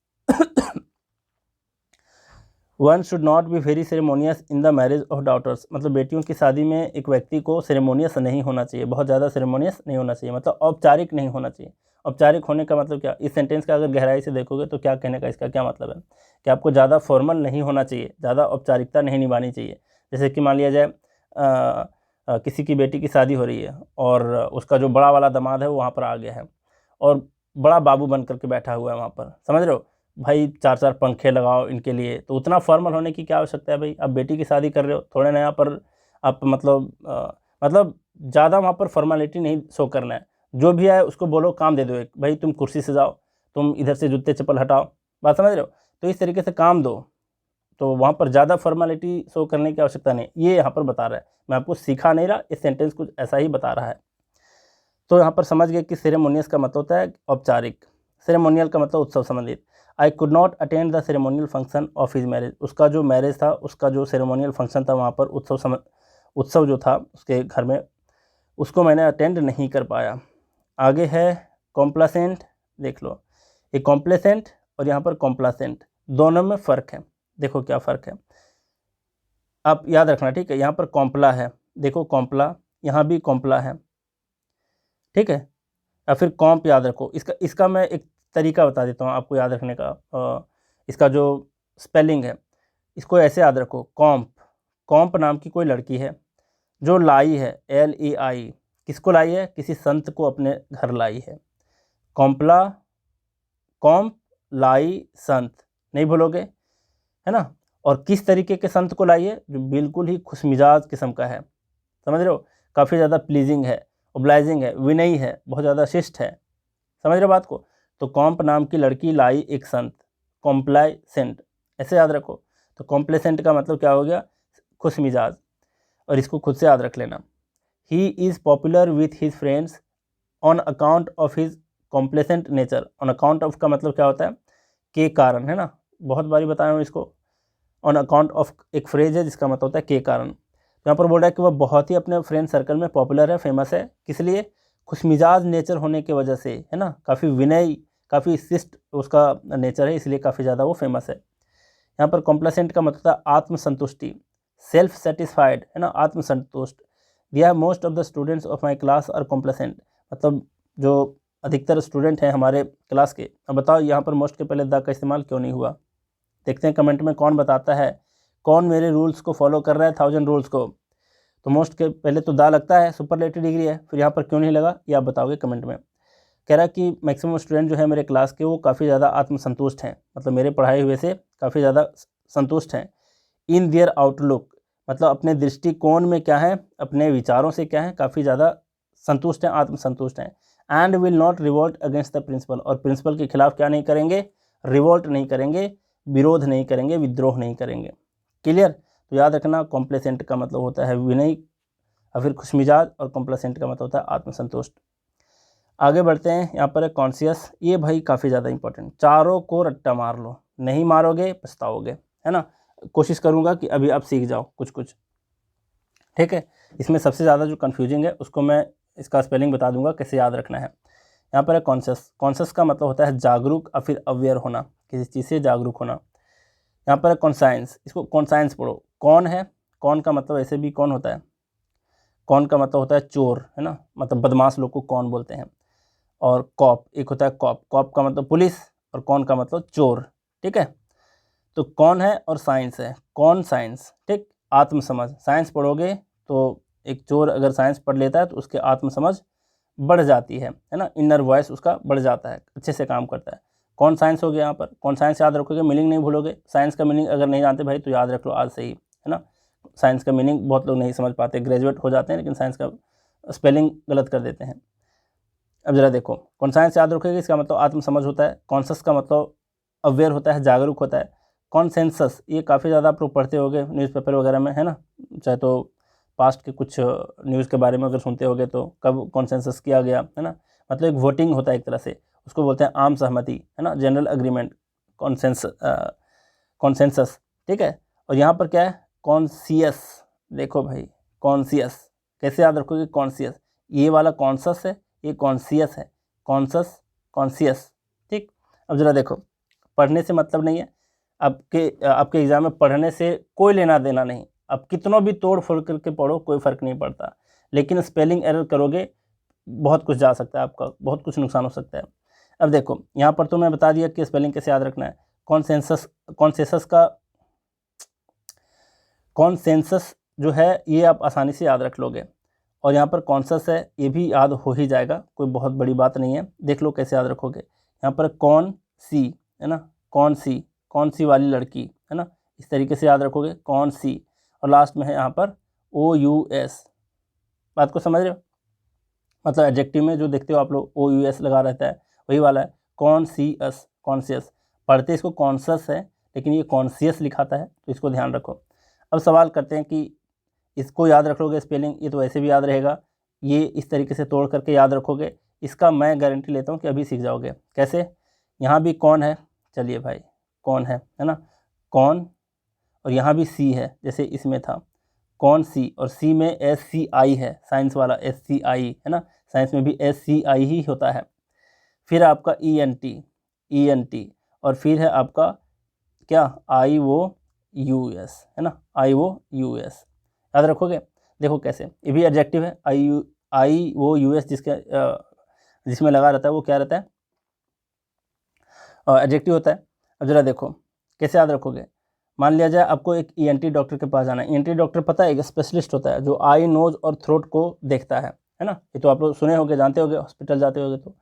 one should not be very ceremonious in the marriage of daughters, मतलब बेटियों की शादी में एक व्यक्ति को सेरेमोनियस नहीं होना चाहिए, बहुत ज़्यादा सेरेमोनियस नहीं होना चाहिए, मतलब औपचारिक नहीं होना चाहिए। औपचारिक होने का मतलब क्या, इस सेंटेंस का अगर गहराई से देखोगे तो क्या कहने का, इसका क्या मतलब है कि आपको ज़्यादा फॉर्मल नहीं होना चाहिए, ज़्यादा औपचारिकता नहीं निभानी चाहिए। जैसे कि मान लिया जाए किसी की बेटी की शादी हो रही है और उसका जो बड़ा वाला दामाद है वो वहाँ पर आ गया है और बड़ा बाबू बन करके बैठा हुआ है वहाँ पर, समझ रहे हो भाई, 4-4 पंखे लगाओ इनके लिए, तो उतना फॉर्मल होने की क्या आवश्यकता है भाई। आप बेटी की शादी कर रहे हो, थोड़े ना यहाँ पर आप मतलब ज़्यादा वहाँ पर फॉर्मेलिटी नहीं शो करना है। जो भी है उसको बोलो काम दे दो, एक भाई तुम कुर्सी से जाओ, तुम इधर से जूते चप्पल हटाओ, बात समझ रहे हो, तो इस तरीके से काम दो। तो वहाँ पर ज़्यादा फॉर्मेलिटी शो करने की आवश्यकता नहीं, ये यहाँ पर बता रहा है। मैं आपको सिखा नहीं रहा, इस सेंटेंस कुछ ऐसा ही बता रहा है। तो यहाँ पर समझ गए कि सेरेमोनियस का मतलब होता है औपचारिक, सेरेमोनियल का मतलब उत्सव संबंधित। I could not attend the ceremonial function of his marriage, उसका जो मैरिज था, उसका जो सेरेमोनियल फंक्शन था, वहाँ पर उत्सव जो था उसके घर में, उसको मैंने अटेंड नहीं कर पाया। आगे है कॉम्प्लासेंट, देख लो ये कॉम्प्लेसेंट और यहाँ पर कॉम्प्लासेंट, दोनों में फ़र्क है। देखो क्या फ़र्क है, आप याद रखना, ठीक है। यहाँ पर कॉम्प्ला है, देखो कॉम्प्ला, यहाँ भी कॉम्प्ला है, ठीक है। या फिर कॉम्प याद रखो, इसका मैं एक तरीका बता देता हूँ आपको याद रखने का। इसका जो स्पेलिंग है इसको ऐसे याद रखो, कॉम्प, कॉम्प नाम की कोई लड़की है जो लाई है, LEI, किसको लाई है, किसी संत को अपने घर लाई है। कॉम्प्ला, कॉम्प, लाई, संत, नहीं भूलोगे, है ना। और किस तरीके के संत को लाई है, जो बिल्कुल ही खुशमिजाज किस्म का है, समझ रहे हो, काफ़ी ज़्यादा प्लीजिंग है, ओब्लाइजिंग है, विनयी है, बहुत ज़्यादा शिष्ट है, समझ रहे हो बात को। तो कॉम्प नाम की लड़की लाई एक संत, कॉम्प्लासेंट, ऐसे याद रखो। तो कॉम्प्लेसेंट का मतलब क्या हो गया, खुश मिजाज, और इसको खुद से याद रख लेना। He is popular with his friends on account of his complacent nature. On account of का मतलब क्या होता है, के कारण, है ना, बहुत बारी बताया हूँ इसको। ऑन अकाउंट ऑफ एक फ्रेज है जिसका मतलब होता है के कारण। यहाँ पर बोल रहा है कि वह बहुत ही अपने फ्रेंड सर्कल में पॉपुलर है, फेमस है, किस लिए, खुशमिजाज नेचर होने की वजह से, है ना, काफ़ी विनयी, काफ़ी शिष्ट उसका नेचर है, इसलिए काफ़ी ज़्यादा वो फेमस है। यहाँ पर कॉम्प्लेसेंट का मतलब है आत्मसंतुष्टि, सेल्फ सेटिस्फाइड, है ना, आत्मसंतुष्ट। दिया most of the students of my class are complacent, मतलब जो अधिकतर स्टूडेंट हैं हमारे क्लास के। अब बताओ यहाँ पर मोस्ट के पहले द का इस्तेमाल क्यों नहीं हुआ, देखते हैं कमेंट में कौन बताता है, कौन मेरे रूल्स को फॉलो कर रहा है, 1000 रूल्स को। तो मोस्ट के पहले तो दा लगता है, सुपरलेटिव डिग्री है, फिर यहाँ पर क्यों नहीं लगा ये आप बताओगे कमेंट में। कह रहा है कि मैक्सिमम स्टूडेंट जो है मेरे क्लास के वो काफ़ी ज़्यादा आत्मसंतुष्ट हैं, मतलब मेरे पढ़ाए हुए से काफ़ी ज़्यादा संतुष्ट हैं। इन देयर आउटलुक, मतलब अपने दृष्टिकोण में क्या है, अपने विचारों से क्या है, काफ़ी ज़्यादा संतुष्ट हैं, आत्मसंतुष्ट हैं। And will not revolt against the principal, और प्रिंसिपल के खिलाफ क्या नहीं करेंगे, रिवोल्ट नहीं करेंगे, विरोध नहीं करेंगे, विद्रोह नहीं करेंगे। क्लियर। तो याद रखना कॉम्प्लेसेंट का मतलब होता है विनयी और फिर खुशमिजाज, और कॉम्प्लेसेंट का मतलब होता है आत्मसंतुष्ट। आगे बढ़ते हैं, यहाँ पर है कॉन्शियस, ये भाई काफ़ी ज़्यादा इंपॉर्टेंट, चारों को रट्टा मार लो, नहीं मारोगे पछताओगे, है ना। कोशिश करूँगा कि अभी आप सीख जाओ कुछ कुछ, ठीक है। इसमें सबसे ज़्यादा जो कन्फ्यूजिंग है उसको मैं इसका स्पेलिंग बता दूंगा कैसे याद रखना है। यहाँ पर है कॉन्शियस, कॉन्शियस का मतलब होता है जागरूक और फिर अवेयर होना, किसी चीज़ से जागरूक होना। यहाँ पर है कॉन्साइंस, इसको कॉन्साइंस पढ़ो, कौन है, कौन का मतलब ऐसे भी कौन होता है, कौन का मतलब होता है चोर, है ना, मतलब बदमाश लोग को कौन बोलते हैं। और कॉप, एक होता है कॉप, कॉप का मतलब पुलिस, और कौन का मतलब चोर, ठीक है। तो कौन है और साइंस है, कौन साइंस, ठीक, आत्मसमझ, साइंस पढ़ोगे तो एक चोर अगर साइंस पढ़ लेता है तो उसके आत्मसमझ बढ़ जाती है ना, इनर वॉइस उसका बढ़ जाता है, अच्छे से काम करता है। कौन साइंस हो गया, यहाँ पर कौन साइंस याद रखोगे, मीनिंग नहीं भूलोगे। साइंस का मीनिंग अगर नहीं जानते भाई तो याद रख लो आज से ही, है ना। साइंस का मीनिंग बहुत लोग नहीं समझ पाते, ग्रेजुएट हो जाते हैं लेकिन साइंस का स्पेलिंग गलत कर देते हैं। अब जरा देखो, कॉन्साइंस याद रखोगे, इसका मतलब आत्मसमझ होता है। कॉन्शस का मतलब अवेयर होता है, जागरूक होता है। कॉन्सेंसस, ये काफ़ी ज़्यादा आप लोग पढ़ते होगे न्यूज़पेपर वगैरह में, है ना, चाहे तो पास्ट के कुछ न्यूज़ के बारे में अगर सुनते होगे तो कब कॉन्सेंसस किया गया, है ना, मतलब एक वोटिंग होता है एक तरह से, उसको बोलते हैं आम सहमति, है ना, जनरल एग्रीमेंट, कॉन्सेंसस, ठीक है। और यहाँ पर क्या है, कॉन्शियस, देखो भाई कॉन्शियस कैसे याद रखोगे, कॉन्शियस, ये वाला कॉन्शस है, ये कॉन्शियस है, कॉन्शस कॉन्शियस, ठीक। अब जरा देखो, पढ़ने से मतलब नहीं है, आपके एग्ज़ाम में पढ़ने से कोई लेना देना नहीं, अब कितनों भी तोड़ फोड़ करके पढ़ो कोई फ़र्क नहीं पड़ता, लेकिन स्पेलिंग एरर करोगे बहुत कुछ जा सकता है, आपका बहुत कुछ नुकसान हो सकता है। अब देखो यहाँ पर तो मैं बता दिया कि स्पेलिंग कैसे याद रखना है। कॉन्सेंसस जो है ये आप आसानी से याद रख लोगे, और यहाँ पर कॉन्शस है ये भी याद हो ही जाएगा, कोई बहुत बड़ी बात नहीं है, देख लो कैसे याद रखोगे। यहाँ पर कौन सी, है ना, कौन सी वाली लड़की, है ना, इस तरीके से याद रखोगे, कौन सी, और लास्ट में है यहाँ पर OUS, बात को समझ रहे हो, मतलब एडजेक्टिव में जो देखते हो आप लोग OUS लगा रहता है, वही वाला है कॉन्शियस, कॉन्शियस, पढ़ते इसको कॉन्शस है लेकिन ये कॉन्शियस लिखाता है, तो इसको ध्यान रखो। अब सवाल करते हैं कि इसको याद रख लोगे स्पेलिंग, ये तो ऐसे भी याद रहेगा, ये इस तरीके से तोड़ करके याद रखोगे, इसका मैं गारंटी लेता हूँ कि अभी सीख जाओगे। कैसे, यहाँ भी कौन है, चलिए भाई कौन है ना, कौन, और यहाँ भी सी है जैसे इसमें था, कौन सी, और सी में SCI है, साइंस वाला SCI, है ना, साइंस में भी SCI ही होता है। फिर आपका ENT और फिर है आपका क्या IOUS, है ना, IOUS याद रखोगे। देखो कैसे, ये भी एडजेक्टिव है, IOUS जिसमें लगा रहता है वो क्या रहता है, एडजेक्टिव होता है। अब जरा देखो कैसे याद रखोगे। मान लिया जाए आपको एक ENT डॉक्टर के पास जाना है। ENT डॉक्टर पता है एक स्पेशलिस्ट होता है जो आई, नोज और थ्रोट को देखता है ना। ये तो आप लोग सुने होंगे, जानते होंगे, हॉस्पिटल जाते होंगे तो।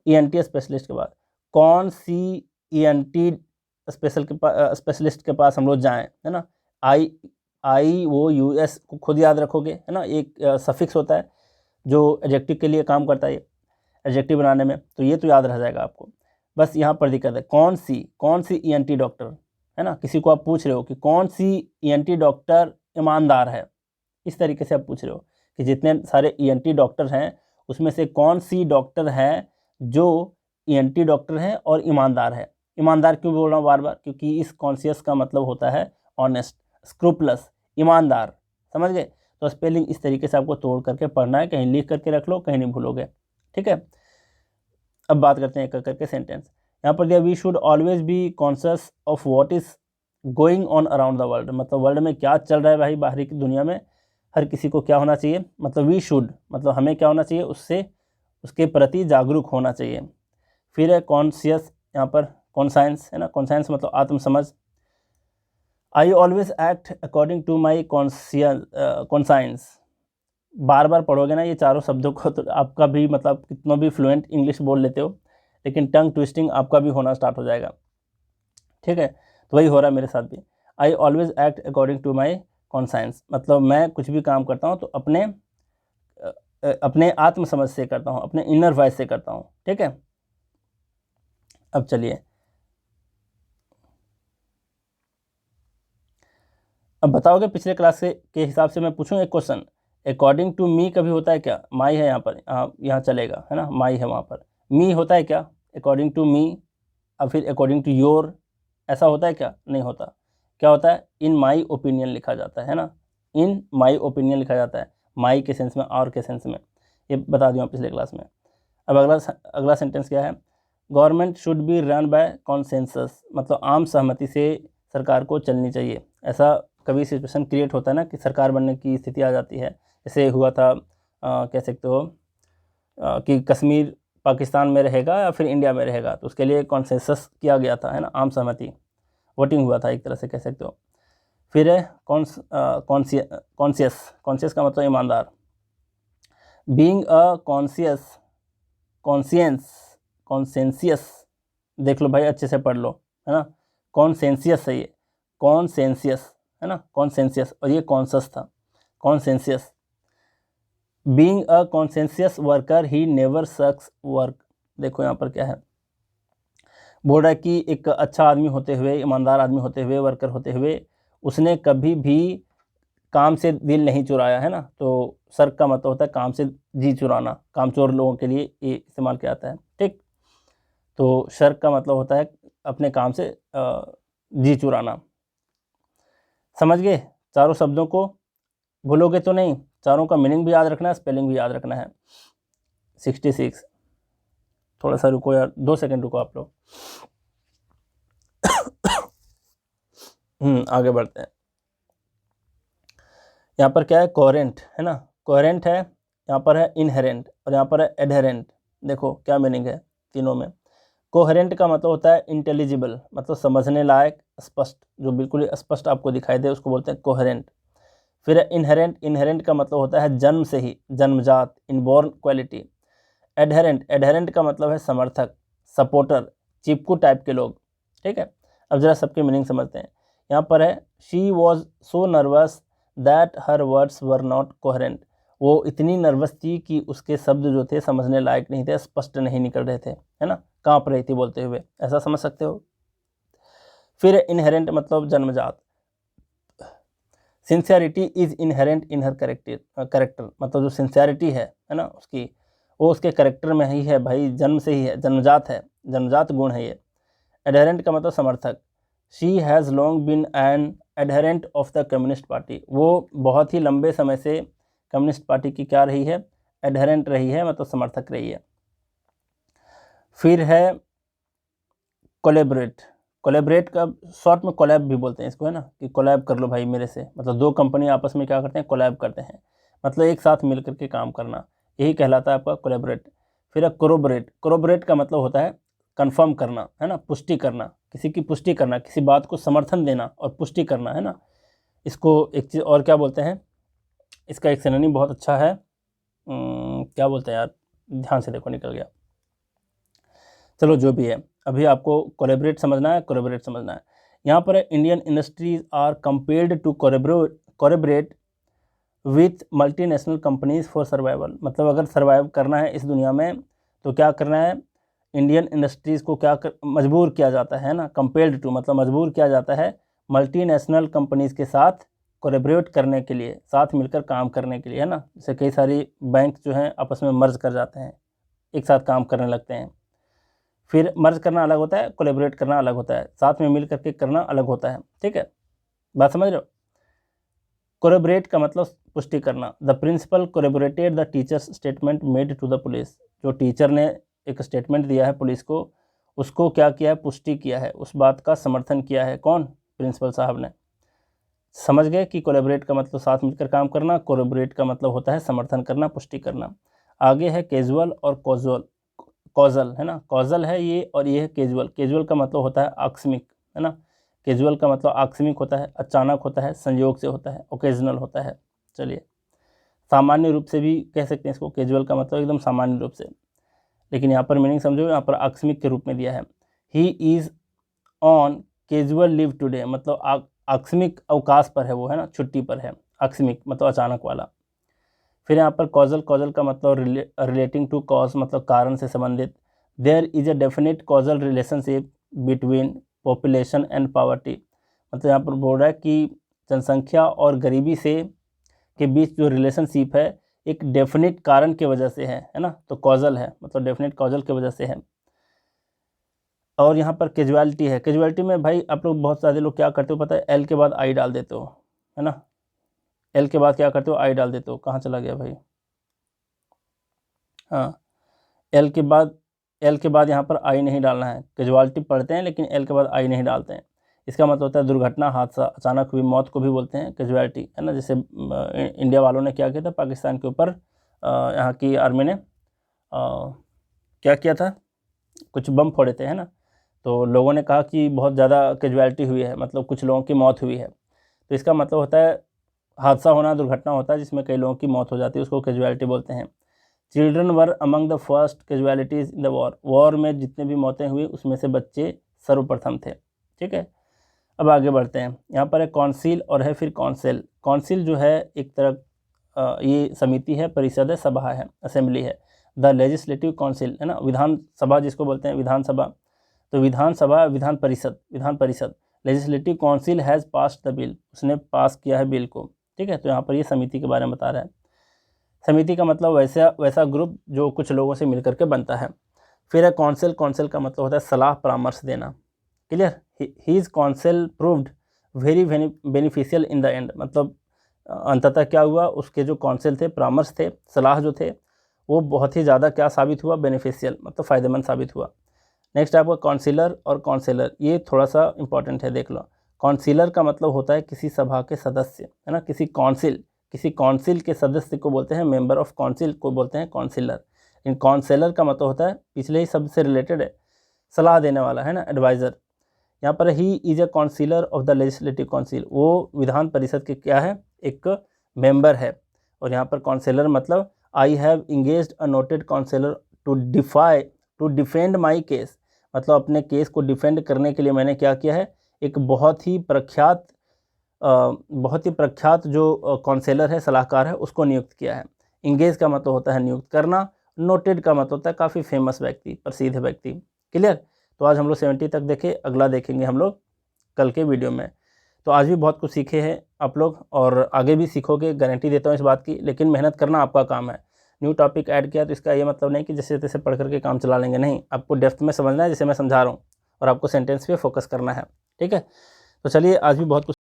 ENT स्पेशलिस्ट के बाद कौन सी ENT स्पेशलिस्ट के पास हम लोग जाएं, है ना। IOUS को खुद याद रखोगे, है ना। एक सफिक्स होता है जो एडजेक्टिव के लिए काम करता है, एडजेक्टिव बनाने में, तो ये तो याद रह जाएगा आपको। बस यहाँ पर दिक्कत है, कौन सी ENT डॉक्टर, है ना। किसी को आप पूछ रहे हो कि कौन सी ENT डॉक्टर ईमानदार है, इस तरीके से आप पूछ रहे हो कि जितने सारे ENT डॉक्टर हैं उसमें से कौन सी डॉक्टर है जो ENT डॉक्टर है और ईमानदार है। ईमानदार क्यों बोल रहा हूँ बार बार, क्योंकि इस कॉन्शियस का मतलब होता है ऑनेस्ट, स्क्रूपलस, ईमानदार, समझ गए। तो स्पेलिंग इस तरीके से आपको तोड़ करके पढ़ना है, कहीं लिख करके रख लो, कहीं नहीं भूलोगे, ठीक है। अब बात करते हैं एक करके सेंटेंस। यहाँ पर दिया we should always be conscious of what is going on around the world, मतलब वर्ल्ड में क्या चल रहा है भाई, बाहरी की दुनिया में हर किसी को क्या होना चाहिए, मतलब वी शुड मतलब हमें क्या होना चाहिए, उससे उसके प्रति जागरूक होना चाहिए। फिर है कॉन्शियस, यहाँ पर कॉन्साइंस, है ना। कॉन्साइंस मतलब आत्मसमझ। I always act according to my conscience. बार बार पढ़ोगे ना ये चारों शब्दों को तो आपका भी मतलब कितना भी फ्लुएंट इंग्लिश बोल लेते हो, लेकिन टंग ट्विस्टिंग आपका भी होना स्टार्ट हो जाएगा, ठीक है। तो वही हो रहा है मेरे साथ भी। I always act according to my conscience, मतलब मैं कुछ भी काम करता हूँ तो अपने आत्मसमझ से करता हूँ, अपने इनर वॉइस से करता हूँ, ठीक है। अब चलिए, अब बताओगे पिछले क्लास के हिसाब से मैं पूछूं एक क्वेश्चन, अकॉर्डिंग टू मी कभी होता है क्या, माई है यहाँ पर, यहाँ चलेगा, है ना, माई है वहाँ पर, मी होता है क्या अकॉर्डिंग टू मी, अब फिर अकॉर्डिंग टू योर, ऐसा होता है क्या, नहीं होता। क्या होता है, इन माई ओपिनियन लिखा जाता है ना, इन माई ओपिनियन लिखा जाता है, माई के सेंस में, और के सेंस में, ये बता दिया पिछले क्लास में। अब अगला सेंटेंस क्या है, government should be run by consensus, मतलब आम सहमति से सरकार को चलनी चाहिए। ऐसा कभी सिचुएशन क्रिएट होता है ना कि सरकार बनने की स्थिति आ जाती है, जैसे हुआ था कह सकते हो कि कश्मीर पाकिस्तान में रहेगा या फिर इंडिया में रहेगा, तो उसके लिए कॉन्सेंसस किया गया था, है ना, आम सहमति, वोटिंग हुआ था एक तरह से कह सकते हो। फिर है कॉन्शियस का मतलब ईमानदार। बीइंग अ कॉन्सेंसियस, देख लो भाई अच्छे से पढ़ लो, है ना, कॉन्सेंसियस है ये, कॉन्सेंसियस, है ना, कॉन्सेंसियस, और ये कॉन्शस था, conscientious. Being a conscientious worker he never sucks work, देखो यहाँ पर क्या है, बोल रहा है कि एक अच्छा आदमी होते हुए, ईमानदार आदमी होते हुए, वर्कर होते हुए, उसने कभी भी काम से दिल नहीं चुराया, है ना। तो सर्क का मतलब होता है काम से जी चुराना, कामचोर लोगों के लिए ये इस्तेमाल किया जाता है, ठीक। तो शर्क का मतलब होता है अपने काम से जी चुराना। समझ गए चारों शब्दों को, भूलोगे तो नहीं, चारों का मीनिंग भी याद रखना है, स्पेलिंग भी याद रखना है। 66, थोड़ा सा रुको यार, 2 सेकंड रुको आप लोग। आगे बढ़ते हैं। यहाँ पर क्या है, कोहेरेंट, है ना, कोहेरेंट है, यहाँ पर है इनहेरेंट, और यहाँ पर है एडहेरेंट। देखो क्या मीनिंग है तीनों में। कोहेरेंट का मतलब होता है इंटेलिजिबल, मतलब समझने लायक, स्पष्ट, जो बिल्कुल स्पष्ट आपको दिखाई दे उसको बोलते हैं कोहेरेंट। फिर है इनहेरेंट, इनहेरेंट का मतलब होता है जन्म से ही, जन्मजात, इनबॉर्न क्वालिटी। एडहेरेंट, एडहेरेंट का मतलब है समर्थक, सपोर्टर, चिपकू टाइप के लोग, ठीक है। अब जरा सबके मीनिंग समझते हैं। यहाँ पर है she was so nervous that her words were not coherent, वो इतनी नर्वस थी कि उसके शब्द जो थे समझने लायक नहीं थे, स्पष्ट नहीं निकल रहे थे, है ना, कांप रही थी बोलते हुए, ऐसा समझ सकते हो। फिर इनहेरेंट मतलब जन्मजात। Sincerity is inherent in her character, मतलब जो सिंसियरिटी है ना उसकी, वो उसके करेक्टर में ही है भाई, जन्म से ही है, जन्मजात है, जन्मजात गुण है ये। एडहेरेंट का मतलब समर्थक। She has long been an adherent of the communist party, वो बहुत ही लंबे समय से कम्युनिस्ट पार्टी की क्या रही है, एडहेरेंट रही है, मतलब समर्थक रही है। फिर है कोलैबोरेट। कोलैबोरेट का शॉर्ट में कोलैब भी बोलते हैं इसको, है ना, कि कोलैब कर लो भाई मेरे से, मतलब दो कंपनी आपस में क्या करते हैं, कोलैब करते हैं, मतलब एक साथ मिल करके काम करना, यही कहलाता है आपका कोलैबोरेट। फिर है कोरोबोरेट। कोरोबोरेट का मतलब होता है कंफर्म करना, है ना, पुष्टि करना, किसी की पुष्टि करना, किसी बात को समर्थन देना और पुष्टि करना, है ना। इसको एक चीज़ और क्या बोलते हैं, इसका एक सिनोनिम बहुत अच्छा है, क्या बोलते हैं यार, ध्यान से देखो निकल गया, चलो जो भी है, अभी आपको कोलैबोरेट समझना है, कोलैबोरेट समझना है। यहाँ पर है Indian industries are compelled to collaborate with multinational companies for survival. मतलब अगर सर्वाइव करना है इस दुनिया में तो क्या करना है, इंडियन इंडस्ट्रीज़ को मजबूर किया जाता है ना, कंपेल्ड टू मतलब मजबूर किया जाता है मल्टीनेशनल कंपनीज़ के साथ कोलैबोरेट करने के लिए, साथ मिलकर काम करने के लिए, है ना। जैसे कई सारी बैंक जो हैं आपस में मर्ज कर जाते हैं, एक साथ काम करने लगते हैं। फिर मर्ज करना अलग होता है, कोलैबोरेट करना अलग होता है, साथ में मिल करके करना अलग होता है, ठीक है, बात समझ रहे हो। कोलैबोरेट का मतलब पुष्टि करना। The principal collaborated the teacher's statement made to the police. जो टीचर ने एक स्टेटमेंट दिया है पुलिस को, उसको क्या किया है, पुष्टि किया है, उस बात का समर्थन किया है, कौन, प्रिंसिपल साहब ने। समझ गए कि कोलैबोरेट का मतलब साथ मिलकर काम करना, कोलैबोरेट का मतलब होता है समर्थन करना, पुष्टि करना। आगे है कैजुअल और कॉजल, है ना, कॉजल है ये और ये है कैजुअल। कैजुअल का मतलब होता है आकस्मिक, है ना, कैजुअल का मतलब आकस्मिक होता है, अचानक होता है, संयोग से होता है, ओकेजनल होता है। चलिए, सामान्य रूप से भी कह सकते हैं इसको, कैजुअल का मतलब एकदम सामान्य रूप से, लेकिन यहाँ पर मीनिंग समझो, यहाँ पर आकस्मिक के रूप में दिया है। He is on casual leave today, मतलब आकस्मिक अवकाश पर है वो, है ना, छुट्टी पर है, आकस्मिक मतलब अचानक वाला। फिर यहाँ पर कॉजल का मतलब रिलेटिंग टू कॉज, मतलब कारण से संबंधित। There is a definite causal relationship between population and poverty, मतलब यहाँ पर बोल रहा है कि जनसंख्या और गरीबी से के बीच जो रिलेशनशिप है एक डेफिनेट कारण की वजह से है ना, तो कॉजल है, मतलब डेफिनेट कॉजल की वजह से है। और यहाँ पर कैजुअलिटी है। कैजुअलिटी में भाई आप लोग बहुत सारे लोग क्या करते हो पता है, एल के बाद आई डाल देते हो, है ना, एल के बाद क्या करते हो, आई डाल देते हो। कहाँ चला गया भाई, हाँ, एल के बाद यहाँ पर आई नहीं डालना है। कैजुअलिटी पढ़ते हैं लेकिन एल के बाद आई नहीं डालते हैं। इसका मतलब होता है दुर्घटना, हादसा, अचानक हुई मौत को भी बोलते हैं कैजुअलिटी, है ना। जैसे इंडिया वालों ने क्या किया था पाकिस्तान के ऊपर, यहाँ की आर्मी ने क्या किया था, कुछ बम फोड़े थे, है ना, तो लोगों ने कहा कि बहुत ज़्यादा कैजुअलिटी हुई है, मतलब कुछ लोगों की मौत हुई है। तो इसका मतलब होता है हादसा होना, दुर्घटना होता है जिसमें कई लोगों की मौत हो जाती है, उसको कैजुअलिटी बोलते हैं। Children were among the first casualties in the war में जितने भी मौतें हुई उसमें से बच्चे सर्वप्रथम थे, ठीक है। अब आगे बढ़ते हैं, यहाँ पर है कौंसिल और है फिर कौंसिल। कौंसिल जो है एक तरह ये समिति है, परिषद है, सभा है, असेंबली है। द लेजिस्लेटिव काउंसिल, है ना, विधान सभा जिसको बोलते हैं, विधानसभा, तो विधानसभा Vidhan Parishad. Legislative council has passed the bill, उसने पास किया है बिल को, ठीक है। तो यहाँ पर ये समिति के बारे में बता रहा है। समिति का मतलब वैसा ग्रुप जो कुछ लोगों से मिलकर के बनता है। फिर है काउंसिल। काउंसिल का मतलब होता है सलाह परामर्श देना, clear. His counsel proved very beneficial in the end, मतलब अंततः क्या हुआ, उसके जो काउंसिल थे, परामर्श थे, सलाह जो थे, वो बहुत ही ज़्यादा क्या साबित हुआ, बेनिफिशियल, मतलब फ़ायदेमंद साबित हुआ। नेक्स्ट आपका काउंसिलर और काउंसिलर, ये थोड़ा सा इंपॉर्टेंट है, देख लो। काउंसिलर का मतलब होता है किसी सभा के सदस्य, है ना, किसी काउंसिल के सदस्य को बोलते हैं, मेंबर ऑफ काउंसिल को बोलते हैं काउंसिलर। इन काउंसिलर का मतलब होता है पिछले ही शब्द से रिलेटेड है, सलाह देने वाला, है ना, एडवाइज़र। यहाँ पर he is a councillor of the legislative council, वो विधान परिषद के क्या है, एक मेंबर है। और यहाँ पर काउंसिलर मतलब I have engaged a noted counsellor to defend my case, मतलब अपने केस को डिफेंड करने के लिए मैंने क्या किया है, एक बहुत ही प्रख्यात जो काउंसिलर है, सलाहकार है, उसको नियुक्त किया है। इंगेज का मतलब होता है नियुक्त करना, नोटेड का मतलब होता है काफ़ी फेमस व्यक्ति, प्रसिद्ध व्यक्ति, क्लियर। तो आज हम लोग 70 तक देखे, अगला देखेंगे हम लोग कल के वीडियो में। तो आज भी बहुत कुछ सीखे हैं आप लोग और आगे भी सीखोगे, गारंटी देता हूँ इस बात की, लेकिन मेहनत करना आपका काम है। न्यू टॉपिक ऐड किया तो इसका ये मतलब नहीं कि जैसे तैसे पढ़ करके काम चला लेंगे, नहीं, आपको डेप्थ में समझना है जैसे मैं समझा रहा हूँ, और आपको सेंटेंस पे फोकस करना है, ठीक है। तो चलिए आज भी बहुत कुछ